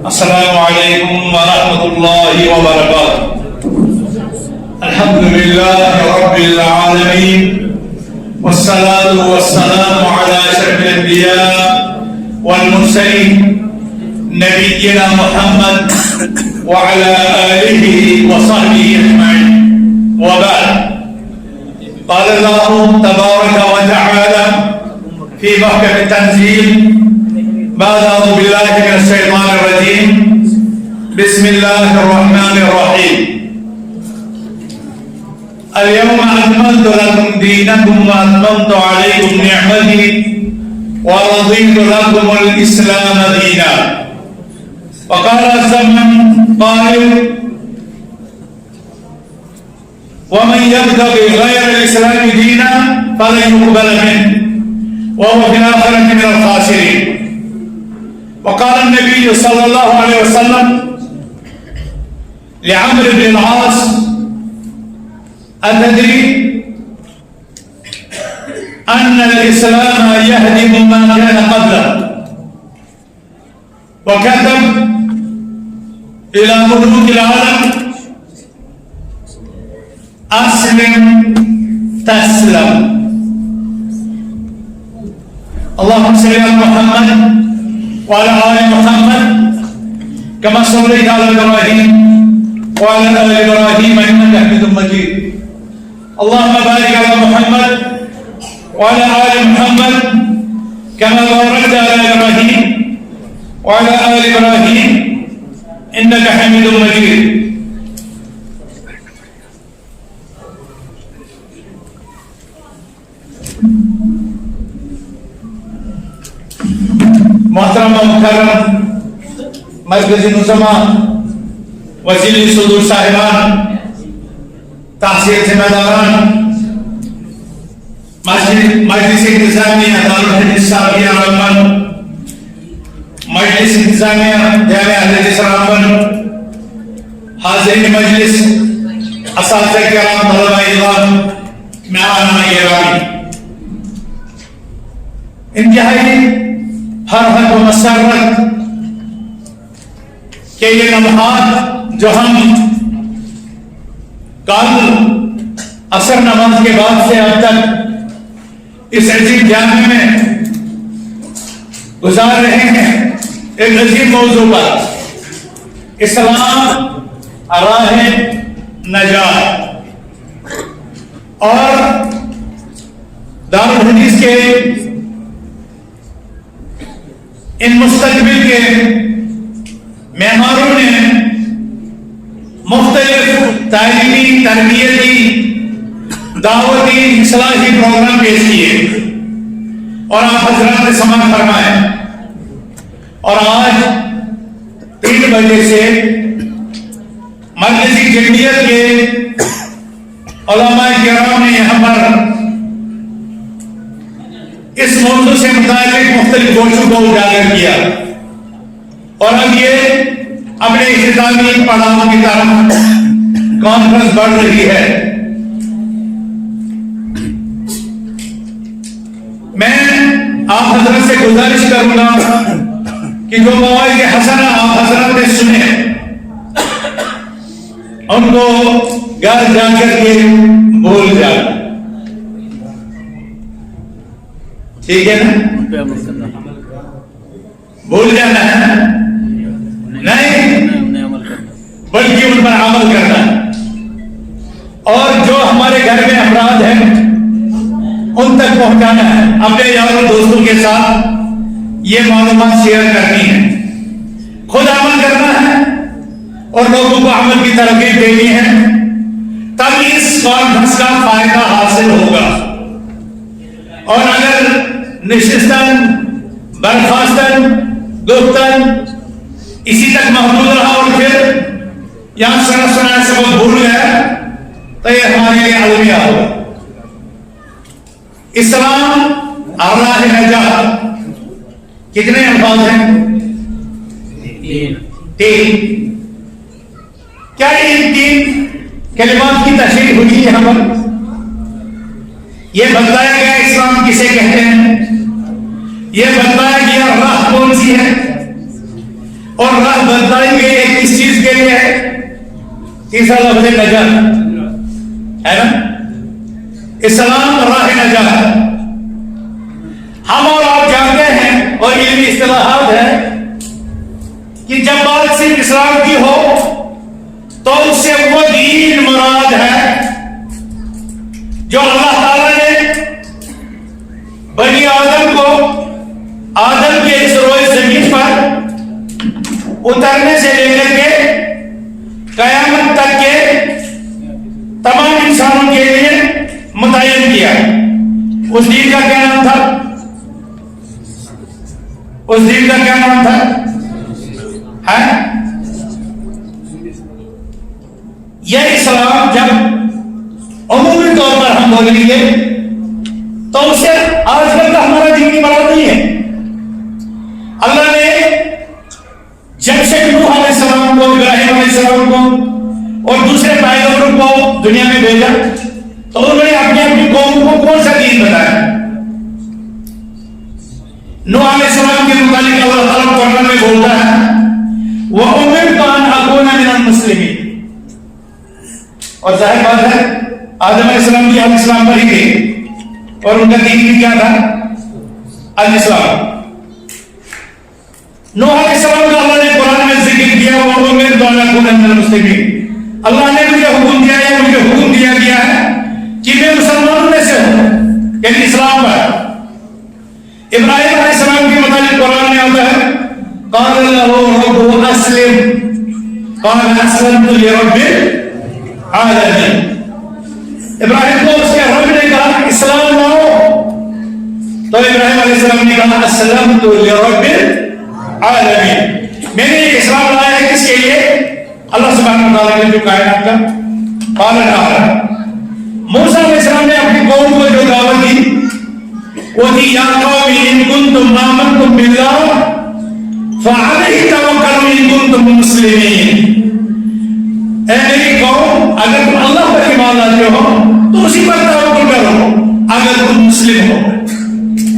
السلام علیکم ورحمۃ اللہ وبرکاتہ. الحمد للہ رب العالمین والصلاة والسلام على اشرف الانبیاء والمرسلین نبینا محمد وعلى آلہ وصحبہ اجمعین. وبعد، قال اللہ تبارک وتعالى في محكم التنزيل بعد أعوذ بالله من الشيطان الرجيم بسم الله الرحمن الرحيم. اليوم أكملت لكم دينكم وأتممت عليكم نعمتي ورضيت لكم الإسلام دينا. وقال الزمن قائل: ومن يبتغي غير الإسلام دينا فلن يقبل منه وهو في الآخرة من الخاسرين. وقال النبي صلى الله عليه وسلم لعمرو بن العاص: أتدري أن الإسلام يهدم ما كان قبله؟ وكتب إلى ملوك العالم: أسلم تسلم. اللهم صل على محمد وعلى آل محمد كما صليت على إبراهيم وعلى آل إبراهيم إنك حميد مجيد. اللهم بارك على محمد وعلى آل محمد كما باركت على إبراهيم وعلى آل إبراهيم إنك حميد مجيد. محترم و مکرم مرکزی نظما، وزیر صدور صاحبان، تحصیل ذمہ داران، مجلس انتظامیہ دارالحدیث ثانویہ رامبن، مجلس انتظامیہ جامعہ اہل حدیث رامبن، حاضرین مجلس، اساتذہ کرام، طلباء اکرام، مہمانان گرامی، انتہائی فرحت و مسرت کہ یہ لمحات جو ہم کل عصر نماز کے بعد سے اب تک اس عظیم جامع میں گزار رہے ہیں، ایک عظیم موضوع پر، اسلام راہ نجات، اور دارالحدیث کے ان مستقبل کے معماروں نے مختلف تعلیمی، تربیتی، دعوتی، اصلاحی پروگرام پیش کیے اور آپ حضرات نے سماعت فرمائے. اور آج 3 بجے سے مرکزی جمعیت کے علماء کرام نے یہاں پر اس موضوع سے متعلق مختلف گوشوں کو اجاگر کیا، اور اب یہ اپنے اختتامی پڑاؤ کی طرف کانفرنس بڑھ رہی ہے. میں آپ حضرت سے گزارش کروں گا کہ جو مواعظ حسنہ آپ حضرت نے سنے ان کو گھر جا کر کے بول جائے. ٹھیک ہے نا؟ بھول جانا ہے نہیں، بلکہ ان پر عمل کرنا ہے. اور جو ہمارے گھر میں افراد ہیں ان تک پہنچانا ہے، اپنے یاروں دوستوں کے ساتھ یہ معلومات شیئر کرنی ہے، خود عمل کرنا ہے اور لوگوں کو عمل کی ترغیب دینی ہے، تب اس کانفرنس کا فائدہ حاصل ہوگا. اور اگر نشستن، برخاستن، گفتن اسی تک محدود رہا اور پھر یہاں سنا سے وہ بھول گیا تو یہ ہمارے لیے الوداع ہوگا. اسلام راہ نجات کتنے الفاظ ہیں؟ 3. کیا ان 3 کلمات کی تشریح ہوئی یہاں پر؟ یہ بتلایا گیا اسلام کسے کہتے ہیں، یہ بتایا گیا راہ کون سی ہے، اور راہ بتائیں گے یہ کس چیز کے لیے ہے؟ تیسرا لفظ نجات ہے نا، اسلام راہ نجات. ہم اور آپ جانتے ہیں اور علمی اصطلاحات ہے کہ جب بات صرف اسلام کی ہو تو اس سے وہ دین مراد ہے جو اللہ تعالی نے بنی آدم کو آدم کے اس روئے زمین پر اترنے سے لے کر کے قیامت تک کے تمام انسانوں کے لیے متعین کیا. اس دین کا کیا نام تھا؟ اس دین کا کیا نام تھا؟ یہ اسلام جب عمومی طور پر ہم بولیں گے تو اسے آج کل کا ہمارا دینی مراد نہیں ہے. اللہ نے جب سے نوح علیہ السلام کو، ابراہیم علیہ السلام کو اور دوسرے پیغمبروں کو دنیا میں بھیجا تو انہوں نے اپنی اپنی قوم کو کون سا دین بتایا؟ نوح علیہ السلام کے متعلق اللہ تعالیٰ قرآن میں بولتا ہے وَأُمِرْتُ أَنْ أَكُونَ مِنَ الْمُسْلِمِينَ. اور ظاہر بات ہے آدم علیہ السلام کی علیہ السلام پر ہی تھے اور ان کا دین بھی کیا تھا؟ الاسلام. نوح علیہ السلام کا اللہ نے قرآن میں ذکر کیا وَأُمِرْتُ أَنْ أَكُونَ مِنَ الْمُسْلِمِينَ. اللہ نے مجھے حکم دیا ہے، مجھے حکم دیا گیا ہے کہ میں مسلمانوں میں سے ہوں، یعنی اسلام پر. ابراہیم علیہ السلام کے متعلق قرآن میں آتا ہے قال له ربه اسلم قال اسلمت لرب العالمین. ابراہیم کو اس کے رب نے کہا اسلام لاؤ تو ابراہیم علیہ السلام نے کہا اسلمت لرب العالمین. میں نے اسلام لایا ہے کس کے لیے؟ اللہ سبحانہ وتعالی نے جو کائنات کا پالنہار. موسیٰ علیہ السلام نے اپنی قوم کو جو دعوت دی وہ تھی یا قوم ان کنتم آمنتم باللہ فعلیہ توکلوا ان کنتم مسلمین. اے میری قوم اگر تم اللہ پر ایمان لاتے ہو تو اسی پر توکل کرو اگر تم مسلم ہو.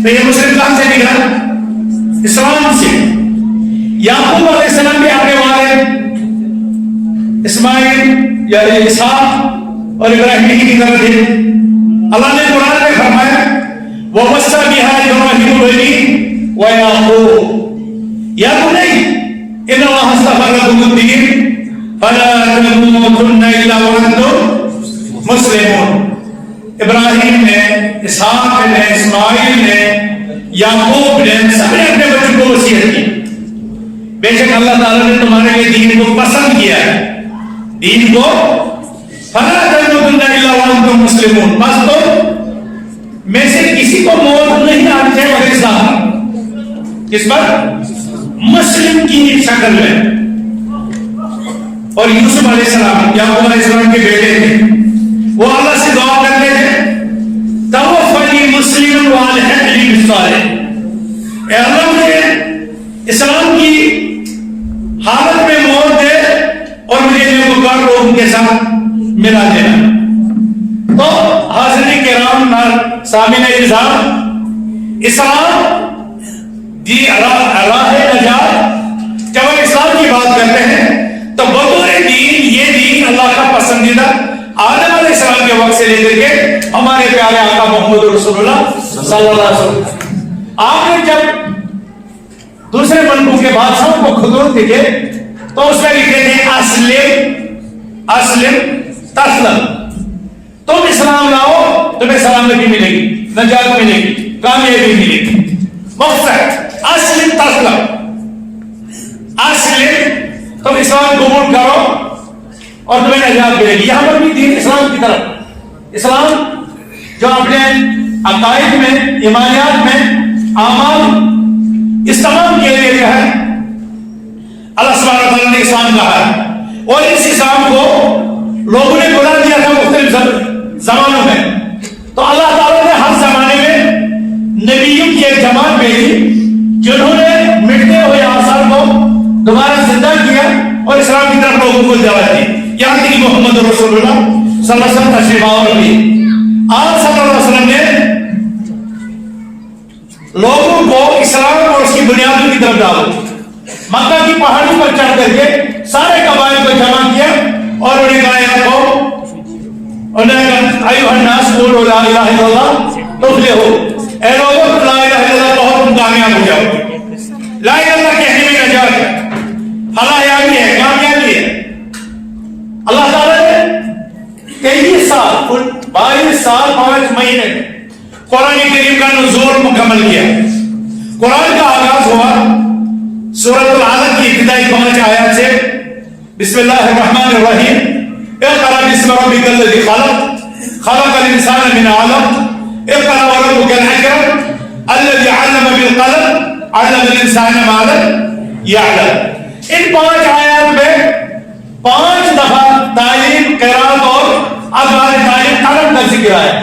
تو یہ مسلم کہاں سے نکلا؟ اسلام سے. یعقوب علیہ السلام بھی اپنے والد اسماعیل یا اسحاق اور ابراہیم کی طرح تھے. اللہ نے قرآن میں فرمایا وَوَصَّى بِهَا إِبْرَاهِيمُ بَنِيهِ وَيَعْقُوبُ یا بنی ان اللہ اصطفى لكم الدین فلا تموتن الا وانتم مسلمون. ابراہیم نے، اسحاق نے، اسماعیل نے، یعقوب نے سب نے اپنے بچوں کو وصیت کی بے شک اللہ تعالیٰ نے تمہارے لیے دین کو پسند کیا ہے، دین کو فلا تموتن الا وانتم مسلمون. بس تو میں سے کسی کو موت نہیں آنی چاہیے مگر اسلام کس پر؟ مسلم کی شکل میں. اور یوسف علیہ السلام یعقوب علیہ السلام کے بیٹے تھے، وہ اللہ سے دعا کرتے تھے توفنی مسلما والحقنی بالصالحین. اے اللہ مجھے اسلام کی حالت میں موت دے اور مجھے نیکوکار لوگوں کے ساتھ ملا دینا. تو حاضرین کرام سامعین اعزاز، اسلام دی راہ نجات. جب ہم اسلام کی بات کرتے ہیں تو بطور دین یہ دین اللہ کا پسندیدہ آدم علیہ السلام کے وقت سے لے کر کے ہمارے پیارے آقا محمد رسول اللہ صلی اللہ علیہ وسلم آپ نے جب دوسرے ملکوں کے بادشاہوں کو خطوط لکھے تو اس میں لکھے تھے اسلم تسلم. تم اسلام لاؤ تمہیں سلامتی ملے گی، نجات ملے گی، کامیابی ملے گی. مقصد اسلم تسلم. اسلم تم اسلام قبول کرو اور تمہیں نجات ملے گی. یہاں پر بھی دین اسلام کی طرف، اسلام جو اپنے عقائد میں، ایمانیات میں، اعمال اس تمام کے لیے جو ہے اللہ سبحانہ وتعالیٰ نے اسلام کہا ہے. اور اس اسلام کو لوگوں نے بلا دیا تھا مختلف زمانوں میں. تو اللہ تعالیٰ نے ہر زمانے میں نبیوں کی ایک جماعت بھیجی جنہوں نے مٹتے ہوئے آثار کو دوبارہ زندہ کیا اور اسلام کی طرف لوگوں کو دعوت دی. یہاں تک کہ محمد رسول اللہ صلی اللہ علیہ وسلم تشریف آور بھی آپ صلی اللہ علیہ وسلم نے لوگوں کو بنیادوں کی طرف دعوت دی. مکہ کی پہاڑی پر چڑھ کر کے سارے قبائل کو جمع کیا اور انہیں کہا یا قوم، انہیں کہا ایھا الناس قولوا لا الہ الا اللہ تفلحوا، اے لوگوں لا الہ الا اللہ کہو تم کامیاب ہو جاؤ. لا الہ الا اللہ کہنے میں نجات ہے، فلاحیابی ہے، کامیابی ہے. اللہ تعالیٰ نے 23 سال 22 سال 5 مہینے میں قرآن کریم کا نزول مکمل کیا. قرآن کا آغاز ہوا سورۃ العلق کی ابتدائی 5 آیات سے. بسم اللہ الرحمن الرحیم، اقرأ باسم ربک الذی خلق، خلق الانسان من علق، اقرأ وربک الاکرم الذی علم بالقلم، علم الانسان ما لم یعلم. ان 5 آیات میں 5 دفعہ تعلیم، قرات اور ادوار تعلیم قلم کا ذکر آیا،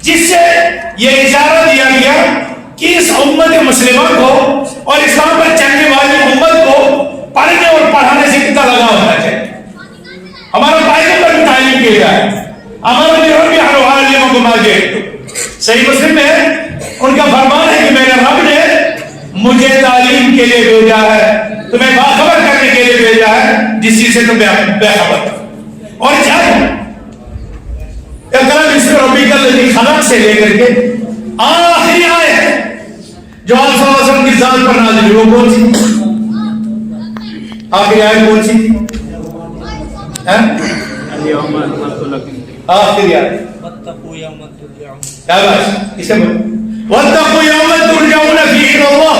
جس سے یہ اشارہ دیا گیا کہ اس امت مسلمہ کو اور اسلام پر چلنے والی امت کو پڑھنے اور پڑھانے سے کتنا لگا ہونا چاہیے. ہمارا قائدوں پر بھی تعلیم کی جائے. ہمارا بھی صحیح مسلم میں ان کا فرمان ہے کہ میرے رب نے مجھے تعلیم کے لیے بھیجا ہے، تمہیں باخبر کرنے کے لیے بھیجا ہے جس چیز سے تم بے خبر. اور جب اقرأ باسم ربک الذی خلق سے لے کر کے آخری آیت جو آپ صلی اللہ علیہ وسلم کی ذات پر نازل ہوئی وہ کون سی؟ آخری آیت کون سی؟ آخری آیت واتقوا یوما ترجعون، کیا بات اسے بول واتقوا یوما ترجعون فیہ الی اللہ.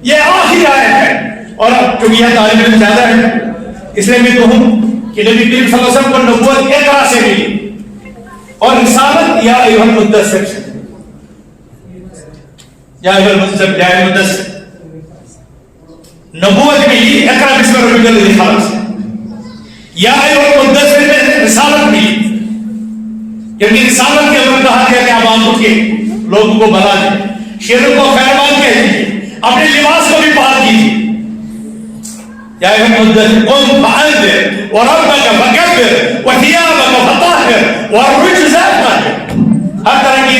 یہ آخری آیت ہے. اور اب چونکہ یہ تعلیم علم زیادہ ہے اس لیے میں کہوں کہ نبی کریم صلی اللہ علیہ وسلم کو نبوت اقرا سے ملی اور رسالت یا ایھا المدثر سے. یا ایھا المدثر، یا ایھا المدثر، نبوت ملی اقرا باسم ربک الذی خلق سے. یا ایھا المدثر میں رسالت ملی، کیونکہ رسالت کے اندر کہا گیا کہ آپ آنکھوں کے لوگوں کو بھلا دیں، شیروں کو خیربان کہہ دیجیے، اپنے لباس کو بھی پاک کیجیے. یا ایھا المدثر قم فانذر وربک فکبر وثیابک فطہر والرجز فاہجر. ہر طرح کی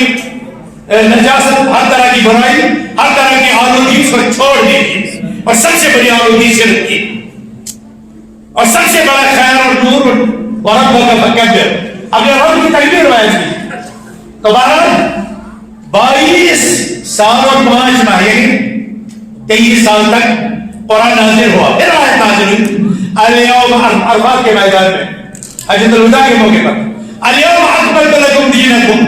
نجاست، ہر طرح کی برائی، ہر طرح کی آلودگی اس کو چھوڑ دیجیے. اور سب سے بڑی آلودگی شرک کی، اور سب سے بڑا خیر اور نور وربک فکبر. اگر رب کی تکبیر روایت کی تو 22 سال اور 5 ماہ یعنی 23 سال تک قرآن نازل ہوا. پھر آیت نازل ہوئی الیوم، عرفات کے میدان میں حجۃ الوداع کے موقع پر، الیوم اکملت لکم دینکم،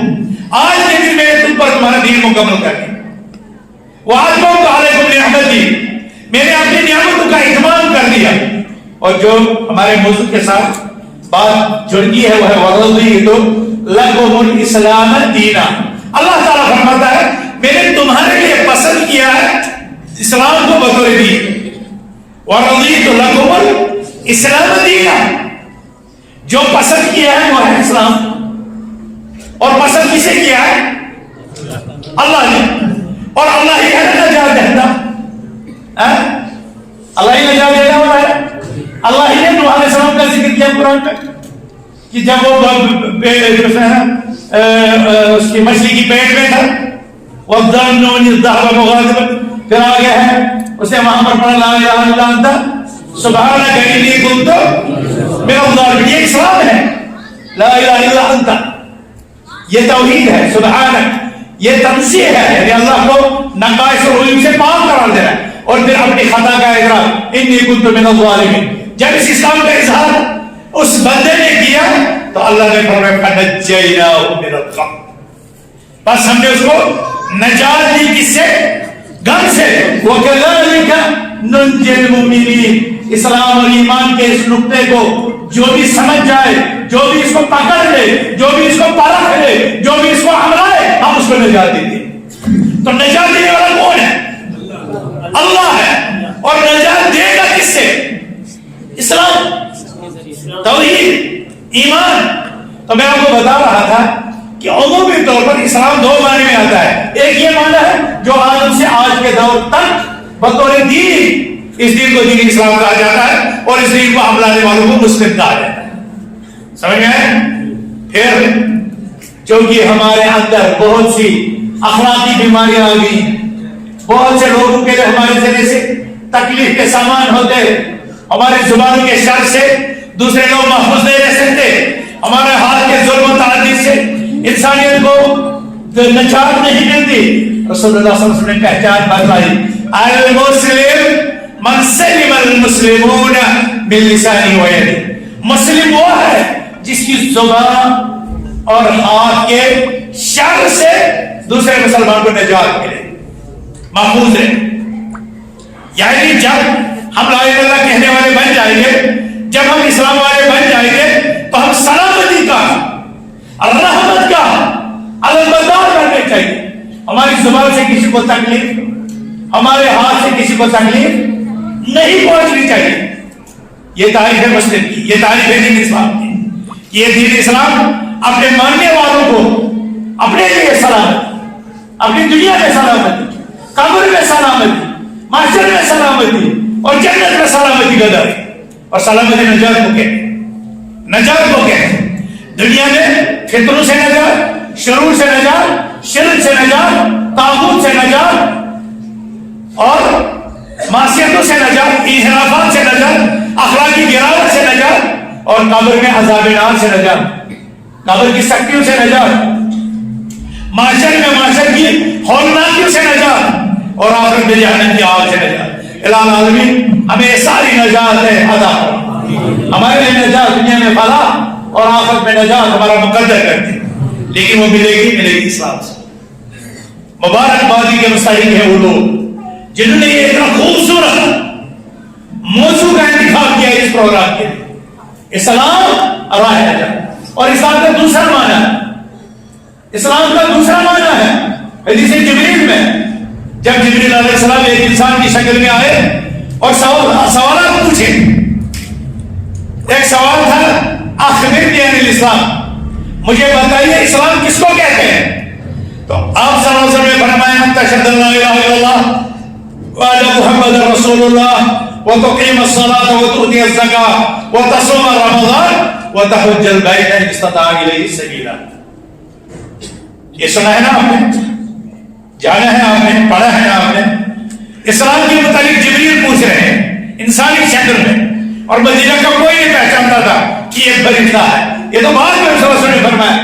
آج کے دن میں تم پر تمہارا دین مکمل کر دیا. واتممت علیکم نعمتی، میں نے اپنی نعمتوں کا اتمام کر دیا. اور جو ہمارے موضوع کے ساتھ بات جڑتی ہے وہ ہے ورضیت لکم الاسلام دینا. اللہ تعالیٰ فرماتا ہے میں نے تمہارے لیے پسند کیا ہے اسلام کو بطور دین. ورضیت لکم الاسلام دینا، جو پسند کیا ہے وہ ہے اسلام. اور پسند کسے کیا ہے؟ اللہ نے. اور اللہ ہی ہے نجات دہندہ، اللہ ہی نجات دینے والا ہے. اللہ ہی نے نوح علیہ السلام کا ذکر کیا قرآن میں کہ جب وہ اس کی مچھلی کی پیٹ میں تھا وَظَنُّونِ الذَّهَبَ مُغَاضِبًا، پھر آگے ہے اسے وہاں پر پڑھا لا الہ الا انت سبحانک انی کنت من الظالمین. یہ اسلام ہے، لا الہ الا انت، یہ توحید ہے. سبحانک یہ تنزیہ ہے، یعنی اللہ کو نقائص اور عیوب سے پاک قرار دینا ہے. اور پھر اپنی خطا کا اقرار انی کنت من الظالمین. جب اس اسلام کا اظہار اس بندے نے کیا تو اللہ نے فرمایا فنجیناہ من الغم، بس ہم نے اس کو نجات دی. کس سے؟ غم سے. وَكَذَلِكَ نُنْجِي الْمُؤْمِنِينَ. اسلام اور ایمان کے اس نقطے کو جو بھی سمجھ جائے، جو بھی اس کو پکڑ لے، جو بھی اس کو پرکھ لے، جو بھی اس کو ہمرائے، ہم اس کو نجات دیں گے. تو نجات دینے والا کون ہے؟ اللہ ہے. اور نجات دے گا کس سے؟ اسلام، توحید، ایمان. تو میں آپ کو بتا رہا تھا کہ عمومی طور پر اسلام 2 معنی میں آتا ہے. ایک یہ معنی ہے جو آدم سے آج کے دور تک بطور دین اس دین کو دین اسلام کہا جاتا ہے اور اس دین کو اپنانے والوں کو مسلم کہا جاتا ہے. سمجھ گئے؟ پھر چونکہ ہمارے اندر بہت سی اخلاقی بیماریاں آ گئی، بہت سے لوگوں کے لیے ہمارے ذریعے سے تکلیف کے سامان ہوتے ہیں. ہماری زبانوں کے شر سے دوسرے لوگ محفوظ نہیں رہ سکتے. ہمارے ہاتھ کے ظلم و تعدی سے انسانیت کو نجات نہیں ملتی. رسول اللہ صلی اللہ علیہ وسلم نے پہچان بتائی، المسلم من سلم المسلمون باللسان ویده. مسلم وہ ہے جس کی زبان اور ہاتھ کے شر سے دوسرے مسلمان کو نجات ملے، محفوظ ہے. یعنی جب ہم لا الہ الا اللہ کہنے والے بن جائیں گے، جب ہم اسلام والے بن جائیں گے، تو ہم سلامتی کا، رحمت کا علمبردار کرنے چاہیے. ہماری زبان سے کسی کو تکلیف، ہمارے ہاتھ سے کسی کو تکلیف نہیں پہنچنی چاہیے. یہ تعریف ہے مسلم کی، یہ تعریف ہے دین اسلام کی. یہ دین اسلام اپنے ماننے والوں کو اپنے لیے سلامتی، اپنی دنیا میں سلامتی، قبر میں سلامتی، معاشر میں سلامتی اور جنت میں سلامتی کا در. اور سلامتی نجات کو کہتے ہیں، نجات کو کہتے ہیں. دنیا میں فتنوں سے نجات، شرور سے نجات، شرک سے نجات، طاغوت سے نجات اور معصیتوں سے نجات، انحرافات سے نجات، اخلاقی گراوٹ سے نجات اور قبر میں عذاب نار سے نجات، قبر کی سختیوں سے نجات، معاشر میں معاشر کی ہولناکیوں سے نجات اور آخرت میں جہنم کی آگ سے نجات. الہ العالمین ہمیں ساری نجات عطا فرما. ہمارے لیے نجات دنیا میں فلاح اور آخرت میں نجات ہمارا مقدر کرتے ہیں، لیکن وہ ملے گی اسلام سے. مبارکبادی کے مستحق ہیں وہ لوگ جنہوں نے یہ اتنا خوبصورت موضوع کا انتخاب کیا اس پروگرام کے لیے. اسلام راہ نجات. اور اسلام کا دوسرا معنی ہے، اسلام کا دوسرا معنی ہے حدیث جبریل میں، جب جبریل علیہ السلام ایک انسان کی شکل میں آئے اور سوالات پوچھے. ایک سوال تھا، اخبرنی عن الاسلام، مجھے بتائیے اسلام کس کو کہتے ہیں؟ تو آپ صلی اللہ علیہ وسلم نے فرمایا، تشہد ان لا الہ الا اللہ وان محمد رسول اللہ وتقیم الصلاۃ وتؤتی الزکاۃ وتصوم رمضان وتحج البیت ان استطاع الیہ سبیلا. یہ سنا ہے نا آپ نے، جانا ہے آپ نے، پڑھا ہے نا آپ نے. اسلام کے متعلق جبریل پوچھ رہے ہیں انسانی شکل میں، اور مدینہ کا کوئی نہیں پہچانتا تھا کہ یہ فرشتہ ہے. یہ تو بعد میں رسول اللہ نے فرمایا،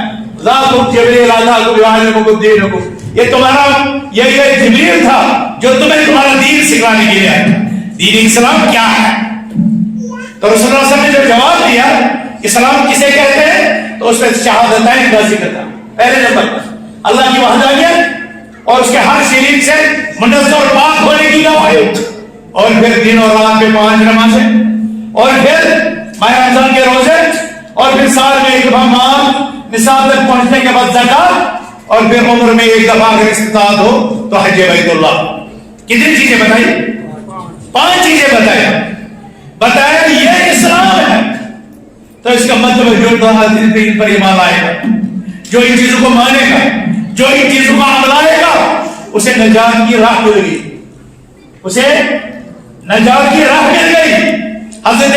ذاتم جبریل اتاکم یعلمکم دینکم، یہ تمہارا یہ جبریل تھا جو تمہیں تمہارا دین سکھانے کے لیے آیا. دین اسلام کیا ہے؟ تو رسول اللہ صلی اللہ علیہ وسلم نے جو جواب دیا اسلام کسے کہتے ہیں، تو اس میں شہادتین کا ذکر تھا. پہلے نمبر پر اللہ کی وحدانیت اور اس کے ہر شریک سے منزہ اور پاک ہونے کی گواہی، اور پھر دن اور رات میں 5 نمازیں، اور پھر ماہ رمضان کے روزے، اور پھر سال میں ایک دفعہ مال نصاب تک پہنچنے کے بعد زکات، اور پھر عمر میں ایک دفعہ اگر استطاعت ہو تو حج بیت اللہ. کتنی چیزیں بتائی؟ 5 چیزیں بتایا یہ اسلام ہے. تو اس کا مطلب جو ان پر ایمان لائے گا، جو ان چیزوں کو مانے گا، جو ان چیزوں کو اپنائے گا، اسے نجات کی راہ مل گئی، اسے نجات کی راہ مل گئی. حضرت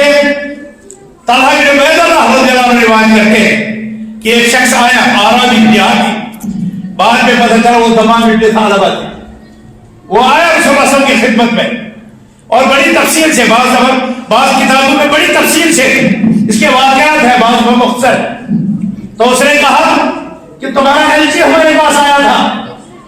طلحہ بن عبید اللہ رضی اللہ عنہ روایت کرتے ہیں کہ ایک شخص آیا، آرابی دیہاتی، بعد میں پتہ چلا وہ تمام ابن ثعلبہ تھے. وہ آیا رسول اللہ صلی اللہ علیہ وسلم کی خدمت میں اور بڑی تفصیل سے، بعض کتابوں میں بڑی تفصیل سے اس کے واقعات ہیں، بعض میں مختصر. تو اس نے کہا کہ تمہارا ایلچی ہمارے پاس آیا تھا،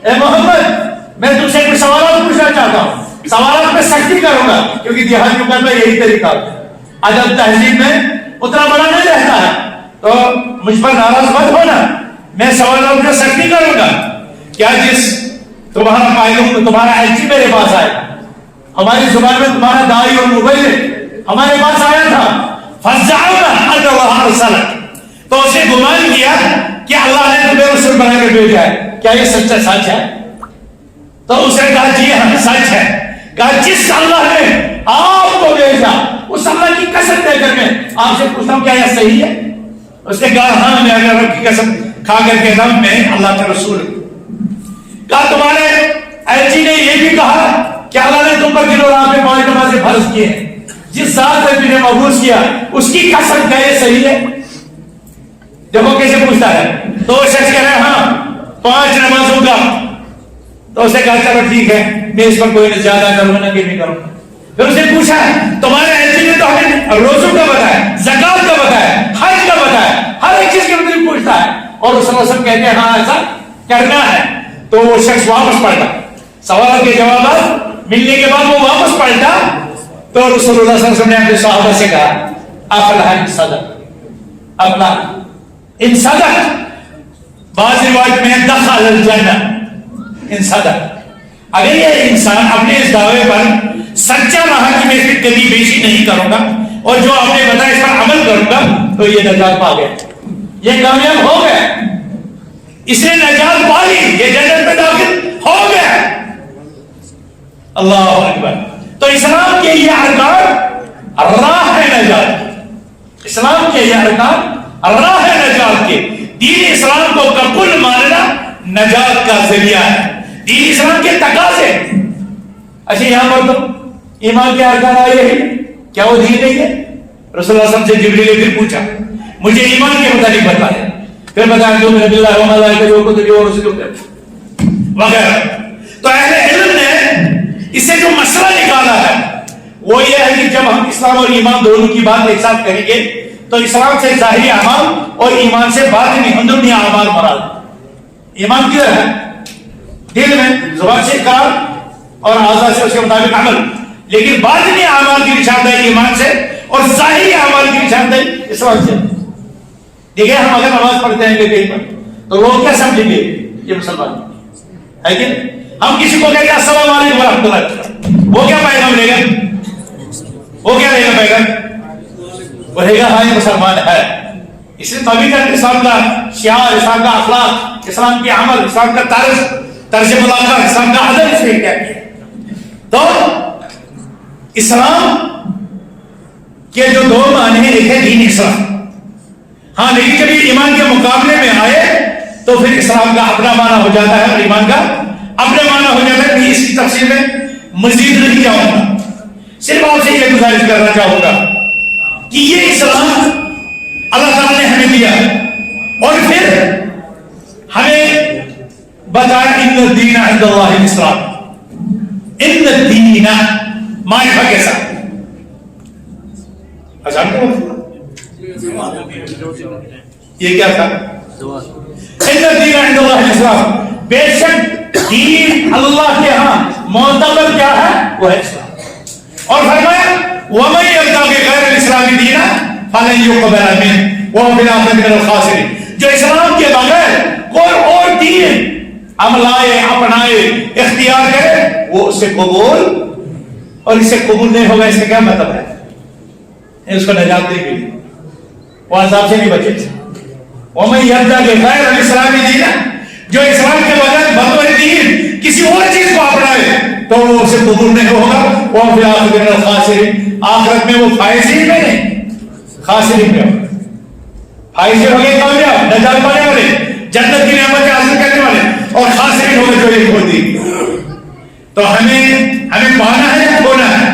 اے محمد میں تم سے کچھ سوالات پوچھنا چاہتا ہوں. سوالات میں سختی کروں گا کیونکہ دیہاتیوں کا تو یہی طریقہ ہے، ادب تہذیب میں اتنا بڑا نہیں رہتا ہے، تو مجھ پر ناراض مت ہونا، میں سوالات میں سختی کروں گا. کیا جس تمہارا پیغام، تمہارا ایلچی میرے پاس آیا، ہماری زبان میں تمہارا داعی اور مبلغ ہمارے پاس آیا تھا، فزعنا ان اللہ ارسلک، تو اسے گمان کیا کہ اللہ نے تمہیں رسول بنا کر بھیجا ہے، کیا یہ سچا سچ ہے؟ تو اس نے کہا جی ہاں سچ ہے. کہا جس اللہ نے آپ کو بھیجا اس اللہ کی قسم دے کر میں آپ سے پوچھتا ہوں کیا یہ صحیح ہے؟ اس نے کہا ہاں میں اگر رب کی قسم کھا کر کہتا ہوں میں اللہ کے رسول ہوں. کہا تمہارے ایلچی نے یہ بھی کہا کہ اللہ نے تم پر دن اور رات میں 5 نمازیں فرض کی ہیں، جس ذات نے تمہیں مبعوث کیا اس کی قسم کیا یہ صحیح ہے؟ دیکھو کیسے پوچھتا ہے. تو وہ شخص کہہ رہا ہے ہاں 5 نمازوں کا تو اسے کہا چلو ٹھیک ہے میں اس پر کوئی زیادہ کروں گا کہ نہیں کروں گا. پھر اسے پوچھا تمہارے ایجنٹ نے تو ہمیں روزوں کا بتایا, زکات کا بتایا, حج کا بتایا, ہر ایک چیز کے مطلب پوچھتا ہے, اور رسول اللہ صلی اللہ علیہ وسلم کہتے ہیں ہاں ایسا کرنا ہے. تو وہ شخص واپس پلٹا, سوالات کے جوابات ملنے کے بعد وہ واپس پلٹا. تو رسول اللہ صلی اللہ علیہ وسلم نے اپنے صحابہ سے کہا افلح ان صدق, افلح ان صدق. بعض روایت میں دخل الجنہ ان صدق. اگر یہ انسان اپنے اس دعوے پر سچا رہا کہ میں اس کی کمی بیشی نہیں کروں گا اور جو آپ نے بتایا اس پر عمل کروں گا, تو یہ نجات پا گیا, یہ کامیاب ہو گیا, اس نے نجات پا لی, یہ جنت میں داخل ہو گیا. اللہ اکبر. تو اسلام کے یہ ارکان راہ ہے نجات, اسلام کے یہ ارکان راہ ہے نجات کے. دین اسلام کو قبول ماننا نجات کا ذریعہ ہے, دین اسلام کے تقاضے. اچھا یہاں پر تو ایمان کے ارکان آئے ہیں, کیا وہ دین نہیں ہے؟ رسول اللہ صلی اللہ علیہ وسلم سے جبریل نے پھر پوچھا مجھے ایمان کے متعلق بتائیں, پھر بتایا تو میرے اللہ و ملائکہ و کتب و رسل وغیرہ. تو اہل علم نے اس سے جو مسئلہ نکالا ہے وہ یہ ہے کہ جب ہم اسلام اور ایمان دونوں کی بات ایک ساتھ کریں گے تو اسلام سے ظاہری اعمال اور ایمان سے باطنی اندرونی اعمال مراد. ایمان کیا ہے؟ دل میں زبان سے اقرار اور اعضاء سے اس کے مطابق عمل, لیکن باطنی اعمال کی نشاندہی ایمان سے اور ظاہری اعمال کی نشاندہی اسلام سے. دیکھیں ہم اگر نماز پڑھتے ہیں کہیں پر تو لوگ کیا سمجھیں گے یہ مسلمان ہے کہ ہم کسی کو کہیں گے السلام علیکم ورحمۃ اللہ, وہ کیا پیغام لے گا, وہ کیا لے گا پیغام, وہ کہے گا ہاں یہ مسلمان ہے. اس لیے طبیعت اسلام کا شعار, اسلام کا اخلاق, اسلام کے عمل, اسلام کا طرز ملاقات, اسلام کا ادب اس نے کیا کیا. تو اسلام کے جو دو معنی ہیں, ایک ہے دین اسلام, ہاں لیکن جب یہ ایمان کے مقابلے میں آئے تو پھر اسلام کا اپنا معنی ہو جاتا ہے اور ایمان کا اپنا معنی ہو جاتا ہے. اس کی تفصیل میں مزید نہیں جاؤں گا, صرف آپ سے یہ گزارش کرنا چاہوں گا کہ یہ اسلام اللہ تعالیٰ نے ہمیں دیا اور پھر ہمیں بتایا ان الدین عند اللہ الاسلام. ان الدین معرفہ کے ساتھ یہ کیا تھا, ان الدین عند اللہ الاسلام, بے شک دین اللہ کے ہاں معتبر کیا ہے وہ ہے اسلام. اور فرمایا وَمَن يَبْتَغِ غَيْرَ الْإِسْلَامِ دِينًا فَلَن يُقْبَلَ مِنْهُ وَهُوَ فِي الْآخِرَةِ مِنَ الْخَاسِرِينَ. جو اسلام کے بغیر کوئی اور دین عملائے, اپنائے, اختیار کرے وہ اس سے قبول, اور اس سے قبول نہیں ہوگا اس کا کیا مطلب ہے, اس کو نجات دے گی, وہ عذاب سے نہیں بچے. وَمَن يَبْتَغِ غَيْرَ الْإِسْلَامِ دِينًا, جو اسلام کے بغیر بطور دین کسی اور چیز کو اپنائے تو وہ اسے قبول نہیں ہوگا. وہ فی الآخرۃ من الخاسرین, آخرت میں وہ فائزین میں نہیں خاسرین میں ہوگا. فائزین ہو گئے کامیاب, نجات پانے والے, جنت کی نعمتیں حاصل کرنے والے, اور خاسرین ہو گئے جو یہ کھو دی. تو ہمیں پانا ہے یا کھونا ہے,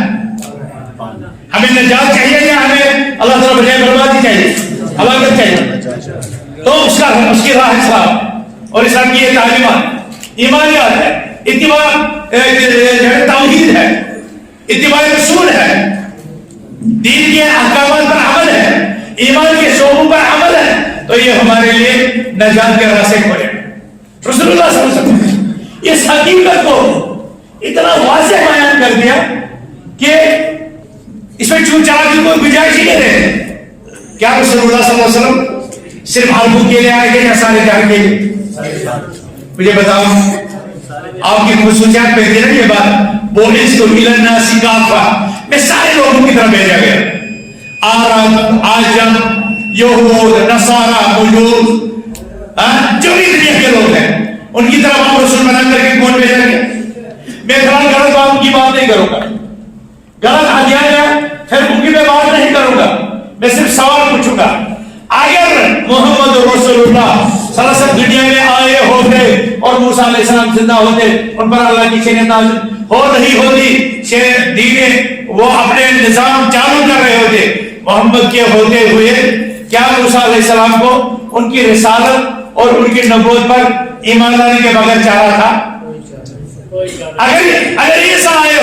ہمیں نجات چاہیے یا ہمیں اللہ تعالیٰ بجائے بربادی چاہیے, ہلاکت چاہیے. تو اس کی راہ اسلام اور اسلام کی یہ تعلیمات ایمانیات ہے, اتباع توحید ہے, اتباع رسول ہے, دین کے احکامات پر عمل ہے, ایمان کے شعبوں پر عمل ہے. تو یہ ہمارے لیے نجات کے راستے کھولے. رسول اللہ صلی اللہ علیہ وسلم اس حقیقت کو اتنا واضح بیان کر دیا کہ اس میں چون چلا کی کوئی گنجائش ہی نہیں رہے. کیا رسول اللہ صلی اللہ علیہ وسلم صرف عربوں کے لیے آئے گے یا سارے جہان کے لیے؟ مجھے بتاؤ, آپ کی خصوصیات پہ دے رہی یہ بات, بولس تو الی الناس کافہ, میں سارے لوگوں کی طرف بھیجا گیا. عرب, عجم, یہود, نصارا, مجوس, جو بھی دنیا کے لوگ ہیں ان کی طرف آپ رسول بنا کر کے کون بھیجا گیا. میں غلط بات کی بات نہیں کروں گا, غلط ہدیہ پھر ان کی میں بات نہیں کروں گا, میں صرف سوال پوچھوں گا. اگر محمد رسول اللہ صلی اللہ علیہ وسلم دنیا میں آئے ہوتے اور موسیٰ علیہ السلام زندہ ہوتے, ان پر اللہ کی شریعت نازل ہو رہی ہوتی, دین وہ اپنے نظام چالو کر رہے ہوتے, محمد کے ہوتے ہوئے کیا موسیٰ علیہ السلام کو ان کی رسالت اور ان کی نبوت پر ایمان لانے کے بغیر چاہا تھا؟ اگر عیسیٰ آئے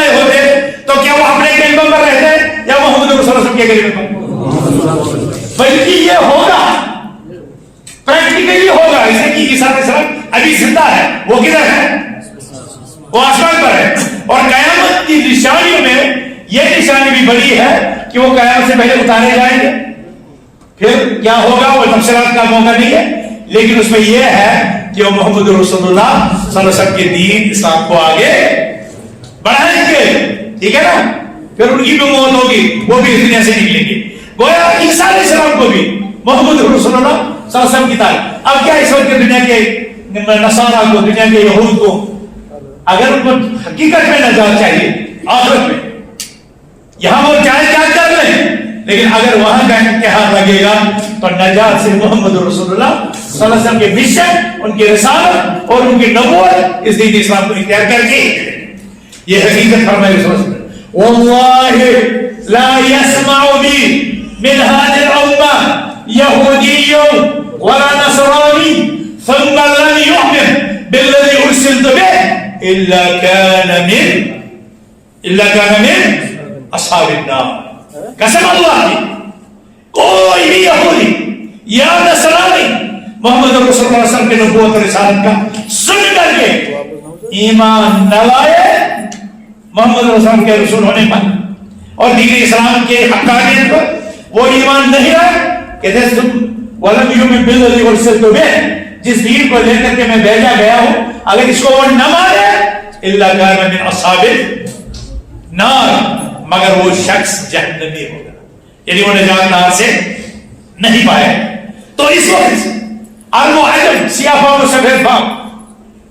ہوتے تو کیا وہ اپنے کلمہ پر رہتے یا محمد رسول اللہ کے کلمے پر؟ بلکہ یہ ہوگا، پریکٹیکلی ہوگا، اس لیے کہ عیسیٰ علیہ السلام ابھی زندہ ہے. وہ کدھر ہے؟ وہ آسمان پر ہے. اور قیامت کی نشانیوں میں یہ نشانی بھی بڑی ہے کہ وہ قیامت سے پہلے اتارے جائیں گے. پھر کیا ہوگا وہ تفصیلات کا موقع نہیں ہے، لیکن اس میں یہ ہے کہ وہ محمد رسول اللہ صلی اللہ علیہ وسلم کے دین اسلام کو آگے بڑھائیں گے. ٹھیک ہے نا؟ پھر ان کی بھی موت ہوگی، وہ بھی اس دنیا سے نکلیں گے. گویا عیسیٰ علیہ السلام کو بھی محمد رسول اللہ صلی اللہ علیہ وسلم کی تعلیم. اب کیا اس وقت دنیا کے نصارہ کو، دنیا کے یہود کو، اگر ان کو حقیقت میں نجات چاہیے آخرت میں، یہاں وہ چاہے کیا کر لیں، لیکن اگر وہاں کا امتحان لگے گا تو نجات سے محمد رسول اللہ صلی اللہ علیہ وسلم کے مشن، ان کی رسالت اور ان کی نبوت، اس دین اسلام کو اختیار کر کے یہ حقیقت فرمائے رسول اللہ. واللہ لا يسمع بی من هذه الامه یہودی ولا نصرانی ثم لم يؤمن بالذي ارسلت به الا كان من اصحاب النار. قسم اللہ کی کوئی بھی یہودی یا نصرانی محمد رسول اللہ صلی اللہ علیہ وسلم کے نبوت اور رسالت کا سن کر کے ایمان نہ لائے، محمد رسول اللہ کے رسول ہونے پر اور دین اسلام کے حقانیت پر وہ ایمان نہیں لائے، کہتے ہیں تم وَلَمْ يُؤْمِنْ بِالَّذِي أُرْسِلْتُ بِهِ، جس دین کو لے کر کے میں بھیجا گیا ہوں، اگر اس کو وہ نہ مانے إِلَّا كَانَ مِنْ أَصْحَابِ النَّارِ، مگر وہ شخص جہنمی ہوگا، یعنی وہ نجات نار سے نہیں پائے. تو اس وقت عرب و عجم، سیاہ فام و سفید فام،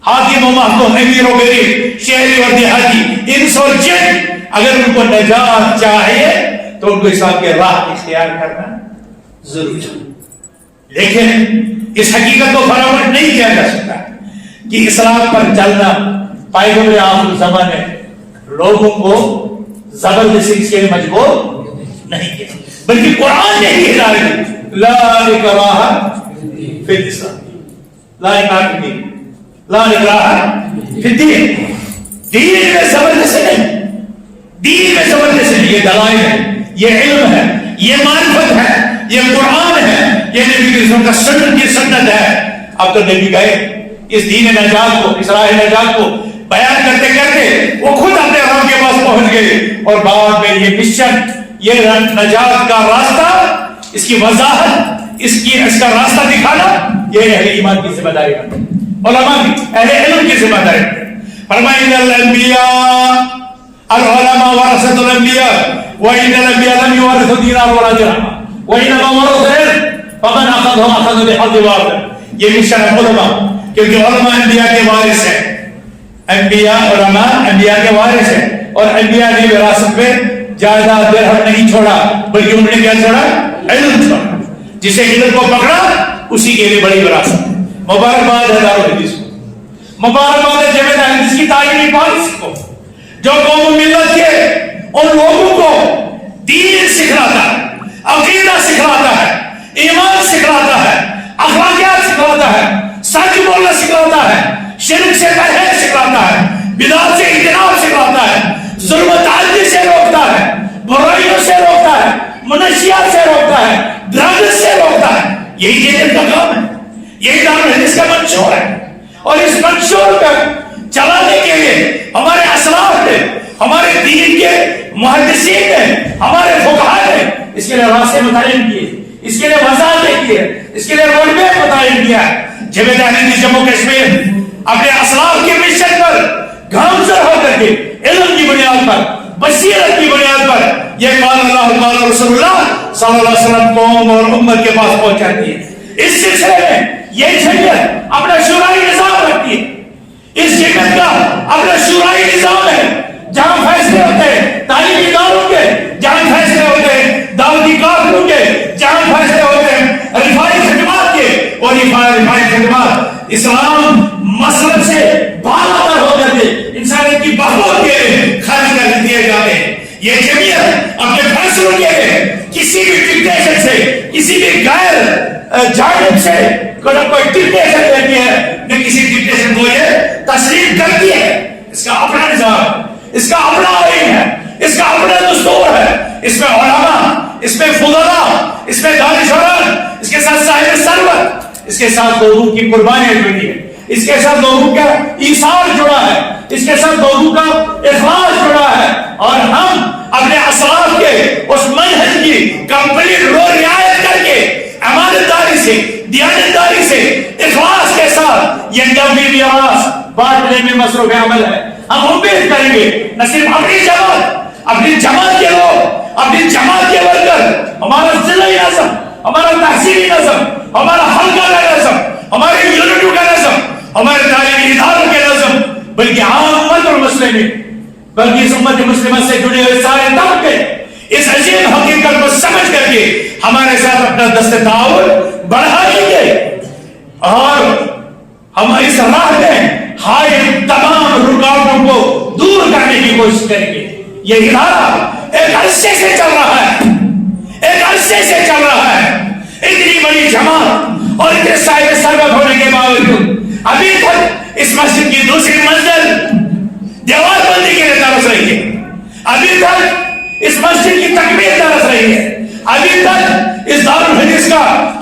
حاکم و محکوم، امیر و غریب، شہری اور دیہاتی، انس اور جن، اگر ان کو نجات چاہیے تو ان کو اسلام کے راہ اختیار کرنا ضروری ہے. لیکن اس حقیقت کو فراموش نہیں کیا جا سکتا کہ اسلام پر چلنا پیغمبر آخر زمانے لوگوں کو زبردستی اس کے لیے مجبور نہیں کیا، بلکہ قرآن نے ہی ہدایت لا اکراہ فی الاسلام، لا اکراہ فی الدین، لا اکراہ فی الدین. دین میں زبردستی نہیں، دین میں زبردستی نہیں. یہ دلائل ہے، یہ علم ہے، یہ معرفت ہے، یہ قرآن ہے، یہ نبی کی سنت کی سنت ہے. اب تو نبی گئے اس دین نجات کو، اس راہ نجات کو بیان کرتے کرتے وہ خود اپنے رب کے پاس پہنچ گئے، اور بعد میں یہ مشن، یہ نجات کا راستہ، اس کی وضاحت، اس کا راستہ دکھانا، یہ اہل ایمان کی ذمہ داری ہے، علماء کی، اہل علم کی ذمہ داری ہے. فرمائے الانبیاء العلماء ورثۃ الانبیاء وان الانبیاء لم يورثوا دینارا ولا درہما وانما ورثوا العلم فمن اخذه اخذ بحظ وافر. یہ مشن ہے علماء، کیونکہ علماء انبیاء کے وارث ہیں، انبیاء علماء انبیاء کے وارث ہیں، اور انبیاء نے وراثت میں جائیداد درہم نہیں چھوڑا، بلکہ انہوں نے کیا چھوڑا؟ علم چھوڑا. جسے علم کو پکڑا اسی کے لیے بڑی وراثت. مبارکباد ہے دارالحدیث کو، مبارکباد ہے جامعہ الحدیث کی تعلیمی پالیسی کو، جو قوم ملت کے ان لوگوں کو دین سکھلاتا ہے، عقیدہ سکھلاتا ہے، ایمان سکھلاتا ہے، اخلاقیات سکھلاتا ہے، سچ بولنا سکھلاتا ہے، شرک سے پرہیز سکھلاتا ہے، بدعت سے اجتناب سکھلاتا ہے، ظلم و تعدی سے روکتا ہے، برائیوں سے روکتا ہے، منشیات سے روکتا ہے، ڈرگس سے روکتا ہے. یہی جن کا کام ہے، یہی دارالحدیث کا منشور ہے. اور اس منشور کو چلانے کے لیے ہمارے اسلاف نے، ہمارے دین کے محدثین نے، ہمارے فقہاء نے اس کے لیے راستے متعین کیے، اس کے لیے وضاحتیں کیے، اس کے لیے روڈ میپ متعین کیا ہے. جامعہ الحدیث جموں کشمیر اپنے اسلاف کے مشن پر گامزن ہو کر کے علم کی بنیاد پر، بصیرت کی بنیاد پر یہ قال اللہ قال رسول اللہ صلی اللہ علیہ وسلم قوم اور امت کے پاس پہنچاتی ہے. اس سلسلے میں یہ جمعیت اپنا شورائی نظام رکھتی ہے. اس جمعیت کا اپنا شورائی نظام ہے، جہاں فیصلے ہوتے ہیں تعلیمی اداروں کے، جہاں فیصلے ہوتے ہیں دعوتی کارکنوں کے، جہاں فیصلے ہوتے ہیں رفاہی خدمات کے، اور رفاہی خدمات اسلام مسلک سے بالاتر ہو کر کے انسانیت کی بہبود کے لیے خرچ کر دیے جاتے ہیں. یہ جمعیت اپنے فیصلوں کے لیے کسی بھی ڈکٹیشن سے، کسی بھی غیر جانب سے کوئی ڈکٹیشن دیتی ہے نہ کسی ڈکٹیشن کو یہ تسلیم کرتی ہے. اس کا اپنا نظام، اس کا اپنا آئین ہے، اس کا اپنا دستور ہے. اس میں علماء، اس میں فضلاء، اس میں دانشوران، اس کے ساتھ صاحب ثروت، اس کے ساتھ لوگوں کی قربانیاں جڑی ہیں، اس کے ساتھ لوگوں کا ایثار جڑا ہے، اس کے ساتھ لوگوں کا اخلاص جڑا ہے. اور ہم اپنے اسلاف کے اس منہج کی کمپلیٹ رعایت کر کے امانت داری سے، دیانت داری سے، اخلاص کے ساتھ یہ نبی میراث بانٹنے میں مصروف عمل ہے. ہم امید کریں گے نہ صرف اپنی جماعت کے لوگ، اپنی جماعت کے ورکر، ہمارا ضلعی نظم، ہمارا تحصیلی نظم، ہمارا حلقہ کا نظم، ہمارے یونٹوں کا نظم، ہمارے تعلیمی اداروں کے نظم، بلکہ عام امت اور مسلمین، بلکہ اس امت مسلمہ سے جڑے ہوئے سارے طبقے اس عظیم حقیقت کو سمجھ کر کے ہمارے ساتھ اپنا دست تعاون بڑھائیں گے اور ہم اس راہ میں حائل تمام رکاوٹوں کو دور کرنے کی کوشش کریں گے. یہ ادارہ ایک عرصے سے چل رہا ہے، ایک عرصے سے چل رہا ہے. اتنی بڑی جماعت اور اتنے صاحب ثروت ہونے کے باوجود ابھی تک اس مسجد کی دوسری منزل دیوار بندی کے لیے ترس رہی ہے. ابھی تک اس مسجد کی تکمیل ترس رہی ہے. ابھی تک اس دارالحدیث کا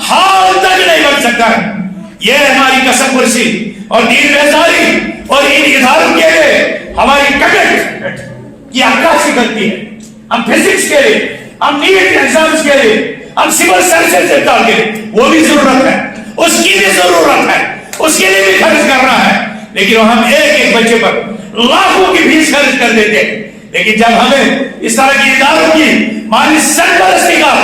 حال تک نہیں بن سکتا ہے. یہ ہماری قسم پرسی اور دین بیزاری اور ان اداروں کے لیے ہماری کمٹ کی عکاسی کرتی ہے. ہم فزکس کے لیے، ہم نیٹ ایگزامز کے لیے، ہم سول سروسز کے لیے وہ بھی ضرورت ہے، اس کی بھی ضرورت ہے، اس کے لیے بھی خرچ کرنا ہے. لیکن ہم ایک بچے پر لاکھوں کی فیس خرچ کر دیتے ہیں. لیکن جب ہمیں اس طرح کی اداروں کی مالی سرپرستی کا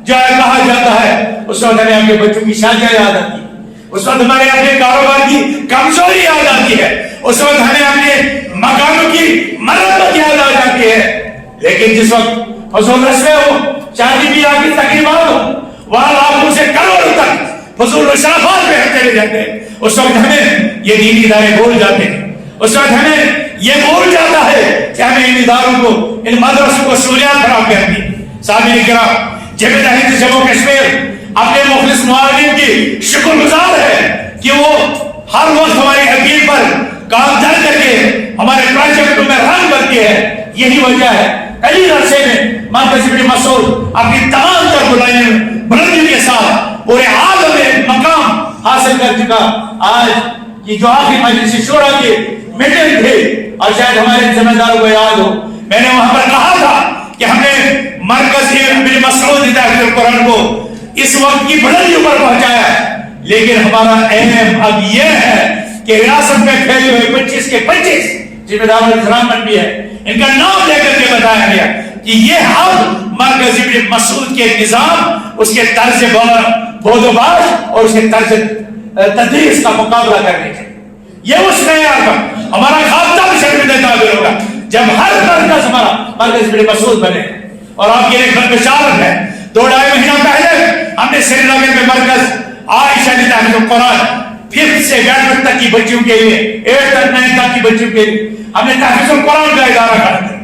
جو کہا جاتا ہے، اس وقت ہمیں اپنے بچوں کی شادیاں یاد آتی ہیں، اس وقت ہمارے اپنے کاروبار کی کمزوری یاد آتی ہے، اس وقت ہمیں اپنے مکانوں کی مرمت یاد آ جاتی ہے. لیکن جس وقت فضول رسمیں ہو، شادی بیاہ کی تقریبات ہو، وہاں لاکھوں سے کروڑوں تک فضول اشرافات میں ہم چلے جاتے ہیں. اس وقت ہمیں یہ دینی ادارے بھول جاتے ہیں. اس وقت ہمیں یہ بھول جاتا ہے کہ ہمیں ان اداروں کو، ان مدرسوں کو سہولیات فراہم کرنی. سامعین کرام، جبہت ہند جموں کشمیر اپنے مخلص معاونین کی شکر گزار ہے کہ وہ ہر وقت ہماری اپیل پر کام در کر کے ہمارے پروجیکٹوں میں رنگ بھرتی ہے. یہی وجہ ہے قلیل عرصے میں مرکزی بڑی مسعود اپنی تمام تر بلندیوں کے ساتھ پورے عالم میں مقام حاصل کر چکا. آج یہ جو آخری مجلس شورا کی میٹنگ تھی، اور شاید ہمارے ذمہ داروں کو یاد ہو، میں نے وہاں پر کہا تھا کہ ہم نے مرکزی بڑی مسعود ہدایت القرآن کو اس وقت کی بلندیوں پر پہنچایا ہے. لیکن ہمارا اہم اب یہ ہے کہ ریاست میں پھیلے ہوئے 25 کے 25 ذمہ داروں الکرام منڈی ہے، ان کا نام لے کر کے بتایا گیا کہ یہ اب مرکزی بڑی مسعود کے نظام، اس کے طرز بود و باش اور اس کے طرز تدریس کا مقابلہ کرنے کے یہ اس معیار کا ہمارا خواب تب شرمندہ تعبیر ہوگا جب ہر مرکز ہمارا مرکز بڑی مسعود بنے. اور آپ کے لیے بشارت ہے، 2-2.5 مہینہ پہلے ہم نے سری نگر میں مرکز عائشہ نے تحفظ القرآن 5th سے 11th تک کی بچیوں کے لیے، 8th تک 9th تک کی بچیوں کے لیے ہم نے تحفظ القرآن کا ادارہ کھڑا کیا.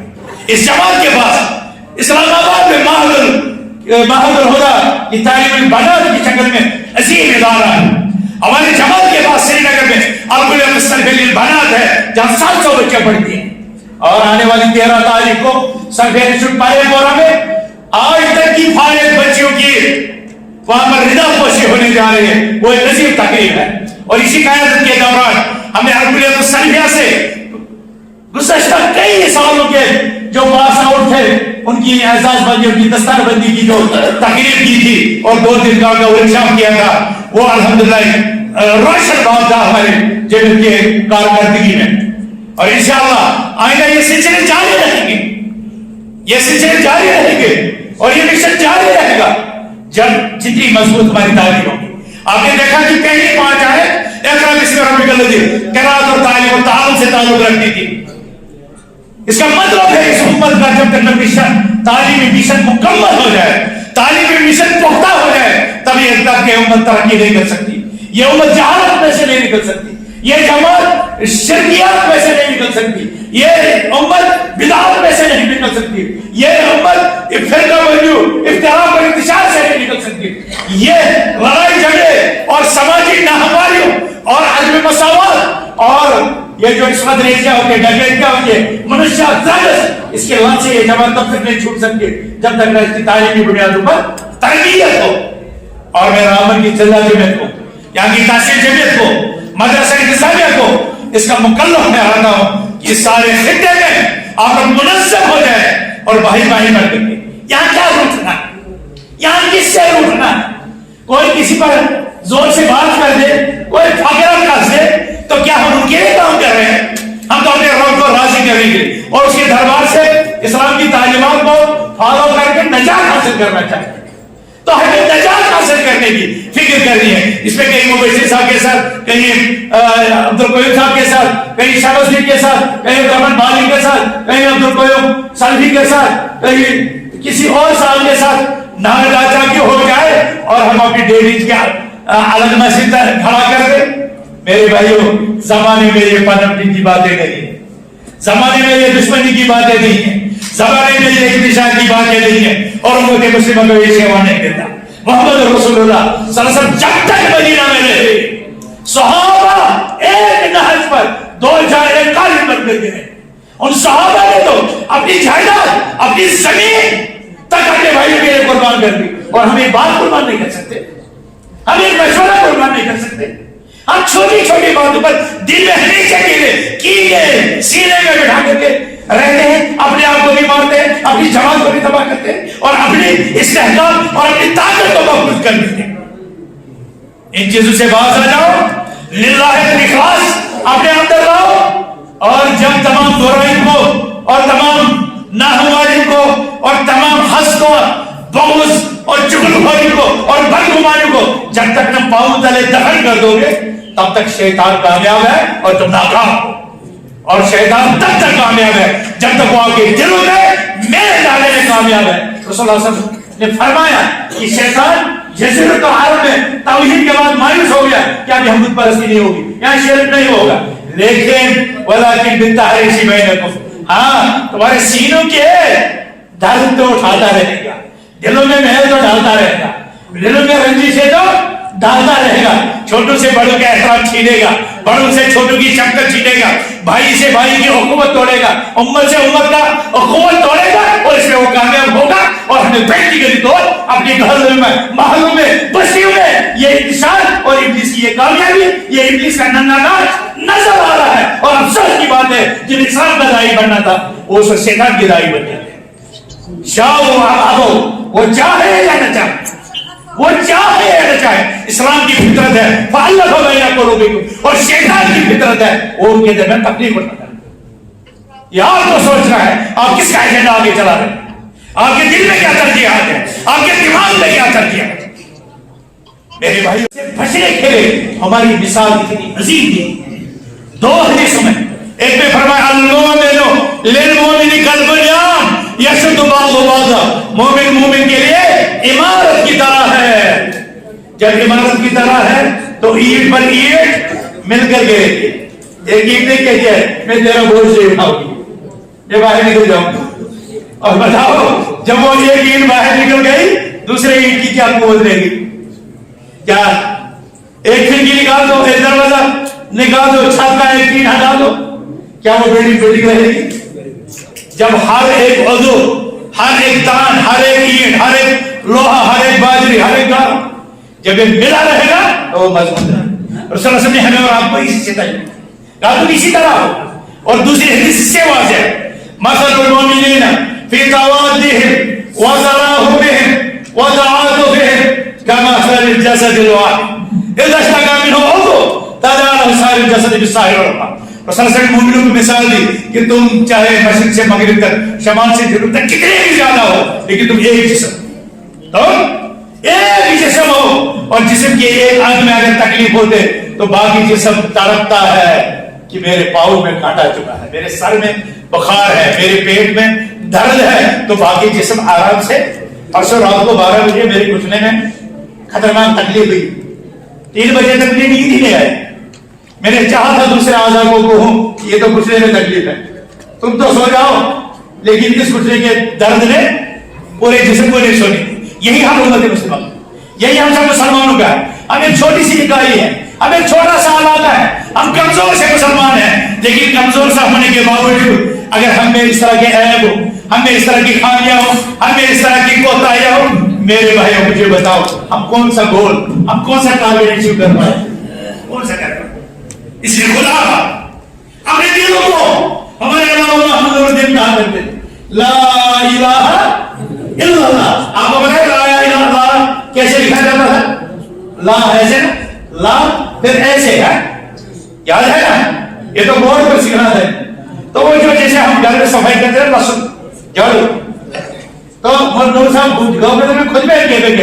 اس جماعت کے پاس اسلام آباد میں معہد الہدیٰ کی تعلیم البنات کی شکل میں عظیم ادارہ ہے. ہماری جماعت کے پاس سری نگر میں الصرف للبنات ہے جہاں 700 بچے پڑھتی ہیں. اور آنے والی 13 تاریخ کو سرفیری انسٹیٹیوٹ پائے گورا میں آج تک کی فارغ بچیوں کی وہاں پر رضا پوشی ہونے جا رہی ہے. وہ ایک عظیم تقریب ہے. اور اسی قیادت کے دوران ہم نے الکلیت الصرفیہ سے گزشتہ کئی سالوں کے جو پاس آؤٹ تھے ان کی اعزاز بندی، ان کی دستار بندی کی جو تقریب کی تھی اور 2 دن کا ورکشاپ کیا تھا، وہ الحمدللہ روشن بات تھا ہمارے جبہت کے کارکردگی میں. اور انشاءاللہ آئندہ یہ سلسلے جاری رہیں گے، یہ سلسلے جاری رہیں گے اور یہ مشن جاری رہے گا جب جتنی مضبوط ہماری تعلیم ہوگی. آپ نے دیکھا کہ پہلی 5 آیت اقرأ باسم ربک الذی قرأت اور تعلیم و تعاون سے تعلق رکھتی تھی. اس کا مطلب ہے اس امت کا جب تک مشن، تعلیمی مشن مکمل ہو جائے، تعلیمی مشن پختہ ہو جائے، تب یہ تک کہ امت ترقی نہیں کر سکتی، یہ امت جہالت میں سے نہیں نکل سکتی، یہ جماعت شرکیات میں سے نہیں نکل سکتی، یہ امت بدعات میں سے نہیں نکل سکتی، یہ امت فرقہ بندیوں اختلاف اور انتشار سے نہیں نکل سکتی. یہ لڑائی جھگڑے اور سماجی ناہمواریوں اور عدم مساوات اور یہ جو عصمت ریزیاں ہوتے ہیں ڈکیتیاں ہوتی ہیں منشیات زادس اس کے لان سے یہ جماعت تب تک نہیں چھوٹ سکتی جب تک اس کی تعلیمی بنیادوں پر تربیت ہو. اور میں رامن کی جلدہ جمعیت کو یہاں کی تحصیل جمعیت کو مدرسہ انتظامیہ کو اس کا مکلف میں رہتا ہوں کہ سارے خطے میں آپ منظم ہو جائے اور بھائی بھائی نہ کریں. یہاں کیا روٹنا ہے؟ یہاں کس سے روٹنا ہے؟ کوئی کسی پر زور سے بات کر دے, کوئی فقرہ کر دے تو کیا ہم ان کے لیے کام کر رہے ہیں؟ ہم تو اپنے رب کو راضی کریں گے اور اس کے دربار سے اسلام کی تعلیمات کو فالو کر کے نجات حاصل کرنا چاہتے ہیں. تو ہمیں نجات حاصل کرنے کی فکر کرنی ہے. اس میں کہیں مبشر صاحب کے ساتھ, کہیں عبد القیوم صاحب کے ساتھ, کہیں شمس الدین کے ساتھ, کہیں عبدالرحمن مالک کے ساتھ, کہیں عبد القیوم سلفی کے ساتھ, کہیں کسی اور صاحب کے ساتھ ناراضا کی ہو جائے اور ہم اپنی ڈیریز کے الگ مسجد کھڑا کر دیں. میرے بھائیوں, زمانے میں یہ پنپنے کی باتیں نہیں ہیں, زمانے میں یہ دشمنی کی باتیں نہیں ہیں, زمانے میں یہ انتشار کی باتیں نہیں ہیں اور امت مسلمہ کو یہ سیوا نہیں دیتا. محمد رسول اللہ صلی اللہ علیہ وسلم جب تک مدینہ میں رہے صحابہ ایک نہج پر دو جائے قائم کرتے تھے. ان صحابہ نے تو اپنی جائیداد, اپنی زمین تک اپنے بھائیوں کے لیے قربان کر دی. اور ہم ایک بات قربان نہیں کر سکتے, ہم ایک مشورہ قربان نہیں کر سکتے. ہم چھوٹی چھوٹی باتوں پر دل میں ہمیشہ کیلے سینے میں بٹھا کر کے رہتے ہیں, اپنے آپ کو بھی مارتے ہیں, اپنی جماعت کو بھی تباہ کرتے ہیں اور اپنی استحکام اور اپنی طاقت کو محفوظ کر دیتے ہیں. ان چیزوں سے باز آ جاؤ, للہ الاخلاص اپنے اندر لاؤ اور جب تمام برائی کو اور تمام ناہمواری کو اور تمام حسد کو, بغض اور چغلخوری کو اور بدگمانی کو جب تک تم پاؤں تلے دفن کر دو گے تب تک شیطان کامیاب ہے اور تم ناکام ہو. اور شیطان تب تک کامیاب ہے جب تک وہ آپ کے دلوں میں میرے ڈالنے میں کامیاب ہے. رسول اللہ صلی اللہ علیہ وسلم نے فرمایا کہ شیطان جزیرۃ العرب میں توحید کے بعد مایوس ہو گیا کہ ابھی ہم بت پرستی نہیں ہوگی, یہاں شرک نہیں ہوگا, لیکن ولکن بالتحریش بینکم, ہاں تمہارے سینوں کے درد تو اٹھاتا رہے گا, دلوں میں محل تو ڈالتا رہے گا, دلوں میں رنجشیں تو ڈالتا رہے گا, چھوٹوں سے بڑوں کا احترام چھینے گا, بڑوں سے چھوٹوں کی شفقت چھینے گا, بھائی سے بھائی کی حکومت توڑے گا, امت سے امت کا حکومت توڑے گا اور اس میں وہ کامیاب ہوگا. اور ہمیں بیٹھی گلی طور اپنے گھروں میں, محلوں میں, بستیوں میں یہ انتشار اور ابلیس کی یہ کامیابی, یہ ابلیس کا ننگا ناچ نظر آ رہا ہے. اور افسوس کی بات ہے جن اسلام کا داعی بننا تھا وہ سب شیطان کی داعی بن گیا. وہ چاہے یا نہ چاہے, وہ چاہے یا نہ چاہے, اسلام کی فطرت ہے فَأَلَّفَ بَيْنَ قُلُوبِكُمْ, اور شیطان کی فطرت ہے وہ ان کے درمیان تکلیف بناتا ہے. یہ آپ کو سوچنا ہے آپ کس کا ایجنڈا آگے چلا رہے ہیں, آپ کے دل میں کیا ترجیحات ہیں, آپ کے دماغ میں کیا ترجیحات ہیں. میرے بھائی سے بچنے کے لیے ہماری مثال اتنی عظیم تھی. دو حدیثوں میں, ایک میں فرمایا المؤمن للمؤمن کالبنیان یشد بعضہ بعضا, مومن مومن کے لیے عمارت کی طرح ہے. جب عمارت کی طرح ہے تو اینٹ پر اینٹ مل کر گئے. ایک اینٹ نے کہا ہے میں تیرا بوجھ سے اٹھاؤں گی, یہ باہر نکل جاؤں گا. اور بتاؤ جب وہ ایک اینٹ باہر نکل گئی دوسرے اینٹ کی کیا قوت رہے گی؟ کیا ایک کھڑکی نکال دو, ایک دروازہ نکال دو, چھت کا ایک اینٹ ہٹا دو, کیا وہ بلڈنگ رہے گی؟ جب ہر ایک عضو, ہر ایک تان, ہر ایک اینٹ, ہر ایک لوہا, ہر ایک باجری, ہر ایک گارا جب یہ ملا رہے گا تو وہ مضبوط ہے. رسول اللہ صلی اللہ علیہ وسلم نے ہمیں اور آپ کو اسی سے تعلیم کہا تم اسی طرح ہو. اور دوسری حدیث سے واضح ہے مثل المؤمنین فی توادهم وتراحمهم وتعاطفهم كمثل الجسد الواحد اذا اشتكى منه عضو تداعى سائر الجسد بالسهر والحمى. رسول اللہ صلی اللہ علیہ وسلم مومنوں کو مثال دی کہ تم چاہے مشرق سے مغرب تک, شمال سے جنوب تک کتنے بھی زیادہ ہو لیکن تم ایک جسم, تم ایک جسم ہو. اور جسم کے ایک انگ میں اگر تکلیف ہوتے تو باقی جسم تڑپتا ہے کہ میرے پاؤں میں کانٹا چکا ہے, میرے سر میں بخار ہے, میرے پیٹ میں درد ہے, تو باقی جسم آرام سے. پرسوں رات کو 12 بجے میرے گھٹنے میں خطرناک تکلیف ہوئی, 3 بجے تک مجھے نیند ہی نہیں آئی. میں نے چاہا تھا دوسرے اعضاء کو کہوں یہ تو گھٹنے میں تکلیف ہے, تم تو سو جاؤ, لیکن اس گھٹنے کے درد نے پورے جسم کو نہیں چھوڑی. یہی ہم امت مسلمان، یہی ہم سب مسلمانوں کا ہے. ہمیں چھوٹی سی اکائی ہے، ہمیں چھوٹا سا علاقہ ہے، ہم کمزور سے مسلمان ہیں، لیکن کمزور سا ہونے کے باوجود اگر ہم میں اس طرح کے عیب ہو، ہم میں اس طرح کی خامیاں ہو، ہم میں اس طرح کی کوتاہیاں ہو، میرے بھائیوں مجھے بتاؤ ہم کون سا گول، ہم کون سا ٹارگیٹ اچیو کر پائے، کون سا کر پائے؟ اس لیے خدا اپنے دلوں کو ہمارے علامہ محمد الدین کہا کرتے لا الہ الا اللہ. آپ کو پتا ہے لا الہ الا اللہ کیسے لکھا جاتا ہے؟ لا ایسے نا، لا پھر ایسے ہے، یاد ہے نا؟ یہ تو بورڈ پر سکھنا ہے. تو وہ جو جیسے ہم گھر میں صفائی کرتے ہیں لہسن جھاڑو، تو نور صاحب گورنمنٹ میں خود میں کہتے ہیں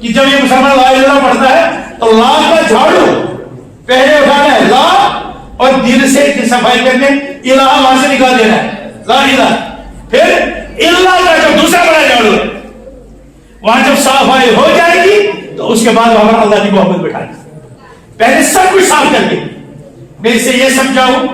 کہ جب یہ مسلمان لا الہ پڑھتا ہے تو لا کا جھاڑو پہلے اٹھانا ہے، لا اور دل سے صفائی کرنے الہ وہاں سے نکال دینا ہے، لا الہ. پھر اللہ کا جو دوسرا بڑا جھاڑو ہے وہاں جب صفائی ہو جائے گی تو اس کے بعد وہاں پر اللہ کی محبت بٹھائے گی. پہلے سب کچھ صاف کر کے میں اسے یہ سمجھاؤں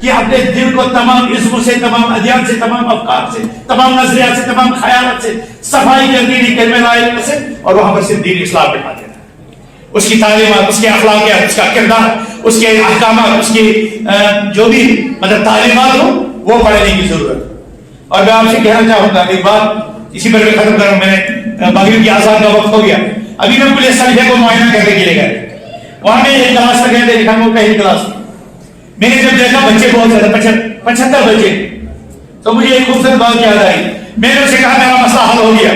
کہ اپنے دل کو تمام اسموں سے، تمام ادیان سے، تمام افکار سے، تمام نظریات سے، تمام خیالات سے صفائی کر دینی کلمہ لا الہ سے، اور وہاں پر صرف دین اسلام بٹھا دینا. اس کی تعلیمات، اس کے اخلاقیات، اس کا کردار، اس کے احکامات، اس کی جو بھی مطلب تعلیمات ہو وہ پڑھنے کی ضرورت. اور میں آپ سے کہنا چاہوں گا ایک بات، اسی پر میں ختم کروں. میں نے مغرب کی آزاد کا وقت ہو گیا، ابھی میں پولیس صلیحے کو معائنہ کرنے کے لیے گئے. وہاں میں ایک کلاس میں گئے تھے، لکھا وہ پہلی کلاس. میں نے جب دیکھا بچے بہت زیادہ 75 بچے، تو مجھے ایک خوبصورت بات یاد آئی. میں نے اسے کہا میرا مسئلہ حل ہو گیا.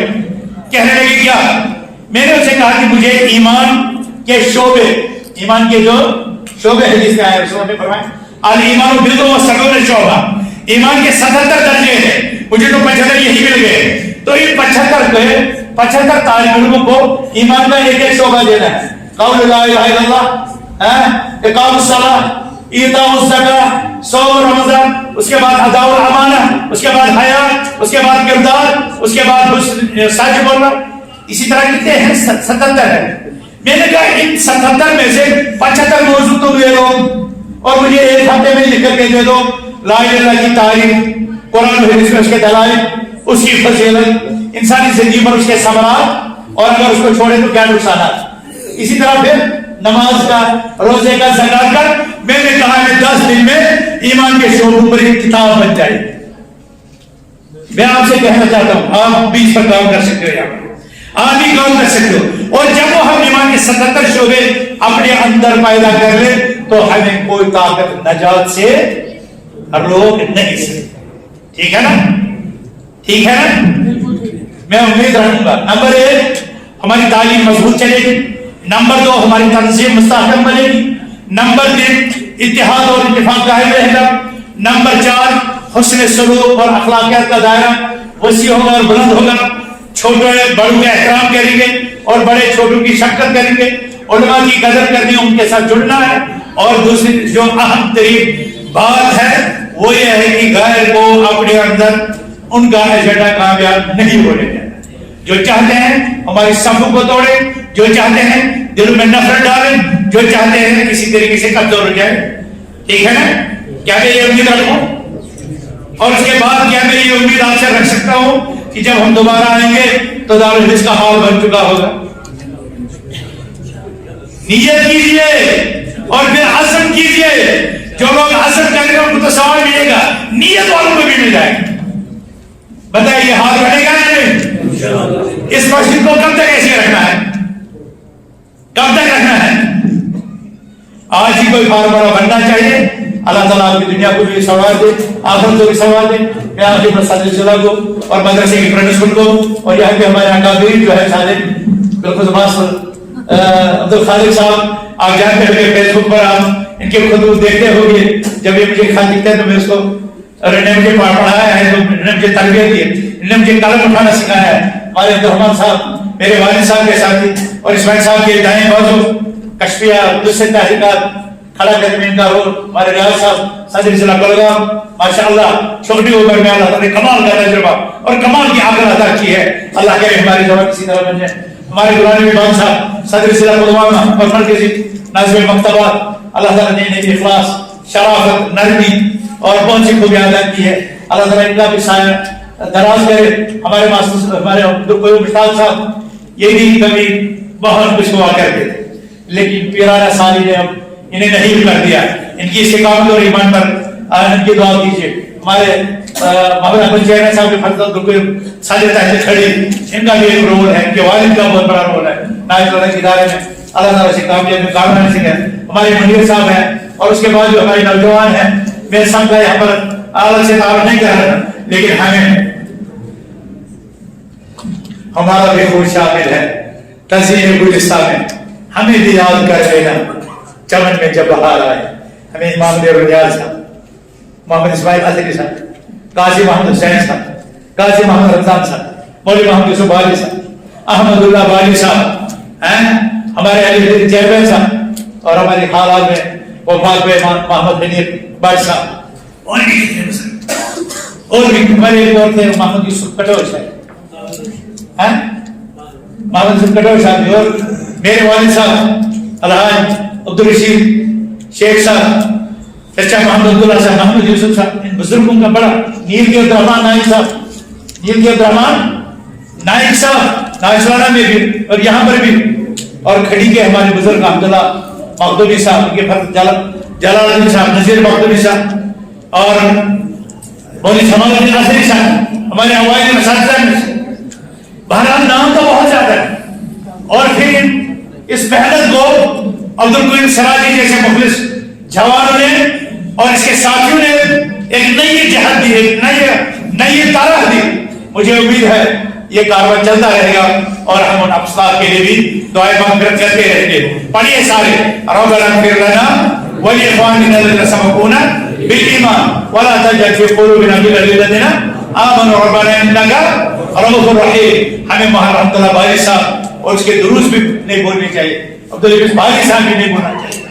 کہنے لگی کیا؟ میں نے اسے کہا کہ مجھے ایمان کے شعبے، ایمان کے جو شعبے حدیث میں آئے اس میں فرمائیں الایمان بالضبط و شعبہ، ایمان کے 77 درجے ہیں، مجھے تو 75 یہی مل گئے. تو ان 75 طالب علموں کو ایمان کا ایک ایک شعبہ دینا ہے. قول لا الہ الا اللہ، اقام الصلاۃ، ایتاء الزکاۃ، صوم رمضان، اس کے بعد اداء الامانہ، اس کے بعد حیا، اس کے بعد کردار، اس کے بعد حسن سچ بولنا. اسی طرح کتنے ہیں؟ 77 ہیں. میں نے کہا ان 77 میں سے 75 موضوع تو لے لو اور مجھے ایک ہفتے میں لکھ کر کے دے دو. لا الہ الا اللہ کی تعریف، قرآن و حدیث میں اس کے دلائل، اس کی فضیلت، انسانی زندگی پر اس کے ثمرات، اور اگر اس کو چھوڑے تو کیا نقصانات. اسی طرح پھر نماز کا، روزے کا، زکات کا. میں نے کہا کہ 10 دن میں ایمان کے شعبوں پر ایک کتاب بن جائے. میں آپ سے کہنا چاہتا ہوں آپ بھی اس پر کام کر سکتے ہو، یہاں آپ بھی کام کر سکتے ہو. اور جب وہ ہم ایمان کے 77 شعبے اپنے اندر پیدا کر لیں تو ہمیں کوئی طاقت نجات سے روک نہیں سکتی. ٹھیک ہے نا؟ ٹھیک ہے نا؟ میں امید رکھوں گا نمبر 1 ہماری تعلیم مضبوط چلے گی، نمبر 2 ہماری تنظیم مستحکم بنے گی، نمبر 3 اتحاد اور اتفاق قائم رہے گا، نمبر 4 حسن سلوک اور اخلاقیات کا دائرہ وسیع ہوگا اور بلند ہوگا. چھوٹے بڑوں کا احترام کریں گے اور بڑے چھوٹوں کی شفقت کریں گے. علماء کی قدر کرنی، ان کے ساتھ جڑنا ہے. اور دوسری جو اہم ترین بات ہے وہ یہ ہے کہ غیر کو اپنے اندر ان کا ایجنڈا کامیاب نہیں ہونے دینا. جو چاہتے ہیں ہماری صفوں کو توڑیں، جو چاہتے ہیں دلوں میں نفرت ڈالیں، جو چاہتے ہیں کسی طریقے سے کمزور ہو جائے. ٹھیک ہے نا؟ کیا میں یہ امید رکھوں؟ اور اس کے بعد کیا میں یہ امید آپ سے رکھ سکتا ہوں کہ جب ہم دوبارہ آئیں گے تو دارالحدیث کا حال بن چکا ہوگا؟ نیت کیجئے اور پھر عزم کیجئے. جو لوگ عزم کریں گے ان کو تو ثواب ملے گا، نیت والوں کو بھی مل جائے گا. بتائیے ہاتھ بڑھے گا یا نہیں؟ اس مسجد کو کب تک ایسے رکھنا ہے؟ کب تک رکھنا ہے؟ آج ہی کوئی فارمولہ بننا چاہیے. اللہ تعالیٰ آپ کی دنیا کو بھی سوال دے، آخرت کو بھی سوال دے. میں آپ کے صدر ضلع کو اور مدرسے کی پرنسپل کو اور یہاں کے ہمارے اکابرین جو ہے صادق بالکل عبد الخالق صاحب، آپ جانتے ہوئے فیس بک پر آپ ان کے خطوط دیکھتے ہوگے. جب یہ مجھے خط لکھتا ہے تو میں اس کو، انہوں نے مجھے پڑھایا ہے، انہوں نے مجھے تربیت دی ہے، انہوں نے مجھے قلم اٹھانا سکھایا ہے. ہمارے عبدالرحمان صاحب میرے والد صاحب کے ساتھی اور اسماعیل صاحب کے دائیں بازو کشفیہ دوسرے تحریکات کھڑا کرنے میں ان کا رول. ہمارے ریاض صاحب صدر ضلع کولگام، ماشاءاللہ چھوٹی عمر میں اللہ تعالیٰ نے کمال کا تجربہ اور کمال کی عقل عطا کی ہے. اللہ کرے ہماری زبان کسی طرح بن جائے. ہمارے غلام امام صاحب صدر ضلع پلوامہ اور مرکزی ناظم مکتبات، اللہ تعالیٰ نے اخلاص، شرافت، نرمی اور بہت سی خوبیاں عطا کی ہے. اللہ تعالیٰ ان کا بھی سایہ دراز کرے. ہمارے ماسٹر ہمارے مشتاق صاحب یہ بھی کبھی بہت کچھ ہوا کرتے تھے لیکن پیرانہ سالی نے اب انہیں نہیں کر دیا. ان کی استقامت اور ایمان پر ان کی دعا کیجیے. ہمارے محمد احمد چہرہ صاحب کے فرزند ساجد تحت کھڑی ان کا بھی ایک رول ہے, ان کے والد کا بہت بڑا رول ہے نائب صدر کے ادارے میں. اللہ تعالیٰ سے کامیابی کامران سنگھ ہے, ہمارے منیر صاحب ہیں, اور اس کے بعد جو ہمارے نوجوان ہیں. میں سب کا یہاں پر الگ سے تعارف نہیں کر رہا لیکن ہمیں ہمارا بھی خود شامل ہے تزئین گلستان میں. ہمیں بھی یاد کر لینا چمن میں جب بہار آئے. ہمیں امام دیر ریاض صاحب, محمد اسماعیل اظہری صاحب, قاضی محمد حسین صاحب, قاضی محمد رمضان صاحب, مولوی محمد یوسف بالی صاحب, احمد اللہ بالی صاحب, ہمارے علی چیئرمین صاحب, اور ہمارے حالات میں وفات ہوئے محمد حنیف باج صاحب, اور بھی ہمارے ایک اور تھے محمد یوسف کٹور صاحب, محمد یوسف کٹور صاحب, اور میرے والد صاحب الحاج عبدالرشید شیخ صاحب, چچا محمد عبداللہ صاحب, محمد یوسف صاحب. ان بزرگوں کا بڑا نیل کے عبدالرحمان نائک صاحب, نیل کے عبدالرحمان نائک صاحب نائسوانہ میں بھی اور یہاں پر بھی, اور کھڑی کے ہمارے بزرگ عبداللہ مخدومی صاحب, ان کے فرد جلال الدین صاحب, نذیر مخدومی صاحب, اور مولوی جمال الدین اظہری صاحب, ہمارے اوائل اساتذہ میں سے. بہرحال نام تو بہت زیادہ ہے. اور پھر اس محنت کو عبدالقیوم سراجی جیسے مخلص جوانوں نے اور اس کے ساتھیوں نے ایک نئی جہت دی, ایک نئی طرح دی. مجھے امید ہے یہ کاروبار چلتا رہے گا اور ہم ان افساد کے لیے بھی دعائیں مغفرت کرتے رہیں گے. پڑھیے سارے, ربنا اغفر لنا ولاخواننا الذين سبقونا بالایمان ولا تجعل في قلوبنا غلا للذين آمنوا ربنا انك رؤوف رحیم. ہمیں محمد رحمۃ اللہ بالی صاحب اور اس کے دروس بھی نہیں بولنے چاہیے, عبدالعزیز بالی صاحب بھی نہیں بولنا چاہیے,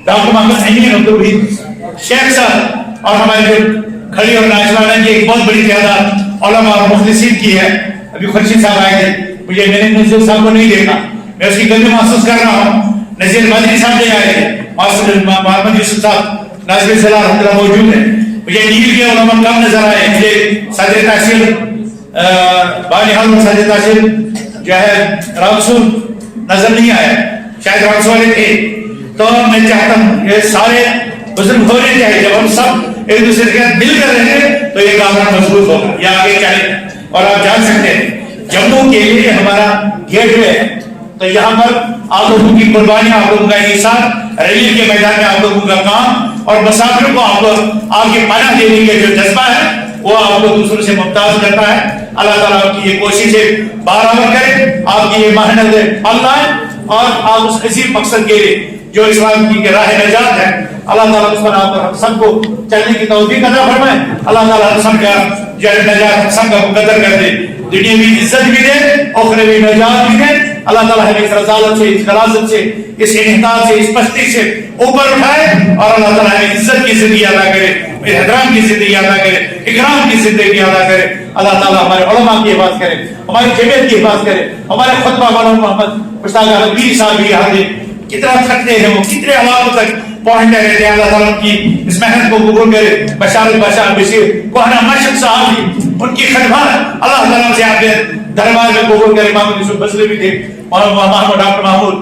ڈاکٹر محمد امین عبدالوحید شیخ صاحب, اور ہمارے جو کھڑی اور نائسوانہ کی ایک بہت بڑی تعداد علماء اور مخلصین کی ہے. ابھی خورشید صاحب آئے تھے, مجھے میں نے نذیر صاحب کو نہیں دیکھا, میں اس کی گندی محسوس کر رہا ہوں. نذیر مدنی صاحب نہیں آئے تھے, ماسٹر محمد یوسف صاحب ناظر صلاح رحمۃ اللہ موجود ہیں. مجھے نیل کے علماء کم نظر آئے, مجھے صدر تحصیل بانیحال اور صدر تحصیل جو ہے رامسور نظر نہیں آیا, شاید رامسور والے تھے. تو میں چاہتا ہوں یہ سارے بزرگ ہونے چاہیے, جب ہم سب ایک دوسرے کے ساتھ مل کر رہیں گے تو یہ کام مضبوط ہوگا, یہ آگے چلے. اور آپ جان سکتے ہیں جموں کے لیے ہمارا گیٹ وے ہے, تو یہاں پر آپ لوگوں کی قربانی, آپ لوگوں کا انحصار, ریلی کے میدان میں آپ لوگوں کا کام, اور مسافروں کو آپ کی پناہ دینے کے جو جذبہ ہے وہ آپ کو دوسروں سے ممتاز کرتا ہے. اللہ تعالیٰ آپ کی یہ کوششیں برآمد کرے, آپ کی یہ محنت پھل لائے, اور آپ اس عظیم مقصد کے لیے جو اسلام کی راہ نجات ہے, اللہ تعالیٰ اس پر آپ ہم سب کو چلنے کی توفیق عطا فرمائے. اللہ تعالیٰ ہم سب کا جو نجات ہم سب کا مقدر کر دے, دنیاوی عزت بھی دے, اخروی نجات بھی دے. اللہ تعالیٰ ہمیں اس رسالت سے, اس غلاظت سے, اس انحطاط سے, اس پستی سے اوپر اٹھائے, اور اللہ تعالیٰ ہمیں عزت کی زندگی عطا کرے, احترام کی زندگی عطا کرے, اکرام کی زندگی عطا کرے. اللہ تعالیٰ ہمارے علماء کی حفاظت کرے, ہماری جمعیت کی حفاظت کرے. ہمارے خطبہ مولانا محمد مشتاق احمد میری صاحب بھی یہاں کتنا تھکتے ہیں, وہ کتنے علاقوں تک پہنچتے رہتے ہیں. اللہ تعالیٰ کی اس محنت کو قبول کرے. بشار البشار بشیر کوہنا مشق صاحب بھی ان کی خدمات اللہ تعالیٰ سے آپ کے دربار میں قبول کرے. محمد یوسف بصری بھی تھے, محمد ڈاکٹر محمود,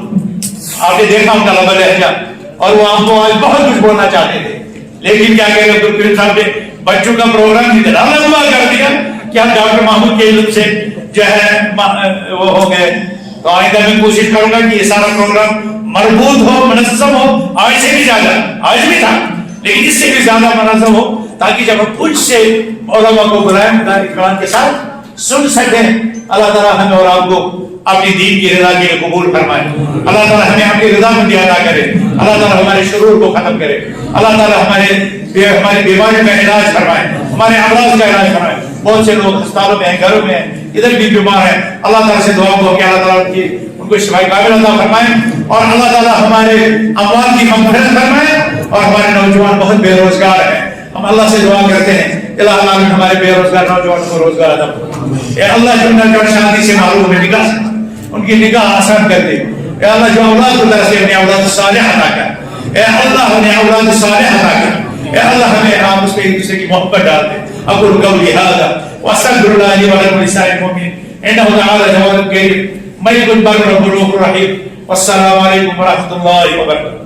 آپ نے دیکھا ان کا لبا لہجہ, اور وہ آپ کو آج بہت کچھ بولنا چاہتے تھے, لیکن کیا کہہ رہے عبدالقیوم صاحب نے بچوں کا پروگرام اتنا لمبا کر دیا کہ ہم ڈاکٹر محمود کے علم سے جو ہے وہ ہو گئے. تو آئندہ میں کوشش کروں گا کہ یہ سارا پروگرام مربوط ہو, منظم ہو, آج سے بھی زیادہ, آج بھی تھا لیکن اس سے بھی زیادہ منظم ہو, تاکہ جب ہم کچھ سے علماء کو بلائیں اکرام کے ساتھ سن سکیں. اللہ تعالیٰ ہمیں اور آپ کو اپنی دین کی رضا کے لیے قبول فرمائے. اللہ تعالیٰ ہمیں اپنی رضا مندی عطا کرے. اللہ تعالیٰ ہمارے شرور کو ختم کرے. اللہ تعالیٰ ہماری بیماری کا علاج فرمائے, ہمارے امراض کا علاج فرمائے. بہت سے لوگ ہسپتالوں میں ہیں, گھروں میں ہیں, ادھر بھی بیمار ہیں. اللہ تعالیٰ سے دعا ہو کہ اللہ تعالیٰ ان کو شفاء کامل عطا فرمائے, اور اللہ تعالیٰ ہمارے اموات کی مغفرت فرمائے. اور ہمارے نوجوان بہت بے روزگار ہیں, ہم اللہ سے دعا کرتے ہیں الہ العالمین ہمارے بے روزگار نوجوان کو روزگار عطا فرمائے. اے اللہ جو نوجوان شادی سے معروف ہے, نکاح سے ان کی نکاح آسان کر دے. اے اللہ جو اولاد کو طرف سے اپنی اولاد صالح عطا کر. اے اللہ ہمیں اولاد صالح عطا کر. اے اللہ ہمیں آپ اس پہ ایک دوسرے کی محبت ڈال دے. اقول قولی ھذا واستغفر اللہ لی ولکم ولسائر المؤمنین انہ تعالی جواد کریم ملک البر رب الرحیم والسلام علیکم ورحمۃ اللہ وبرکاتہ.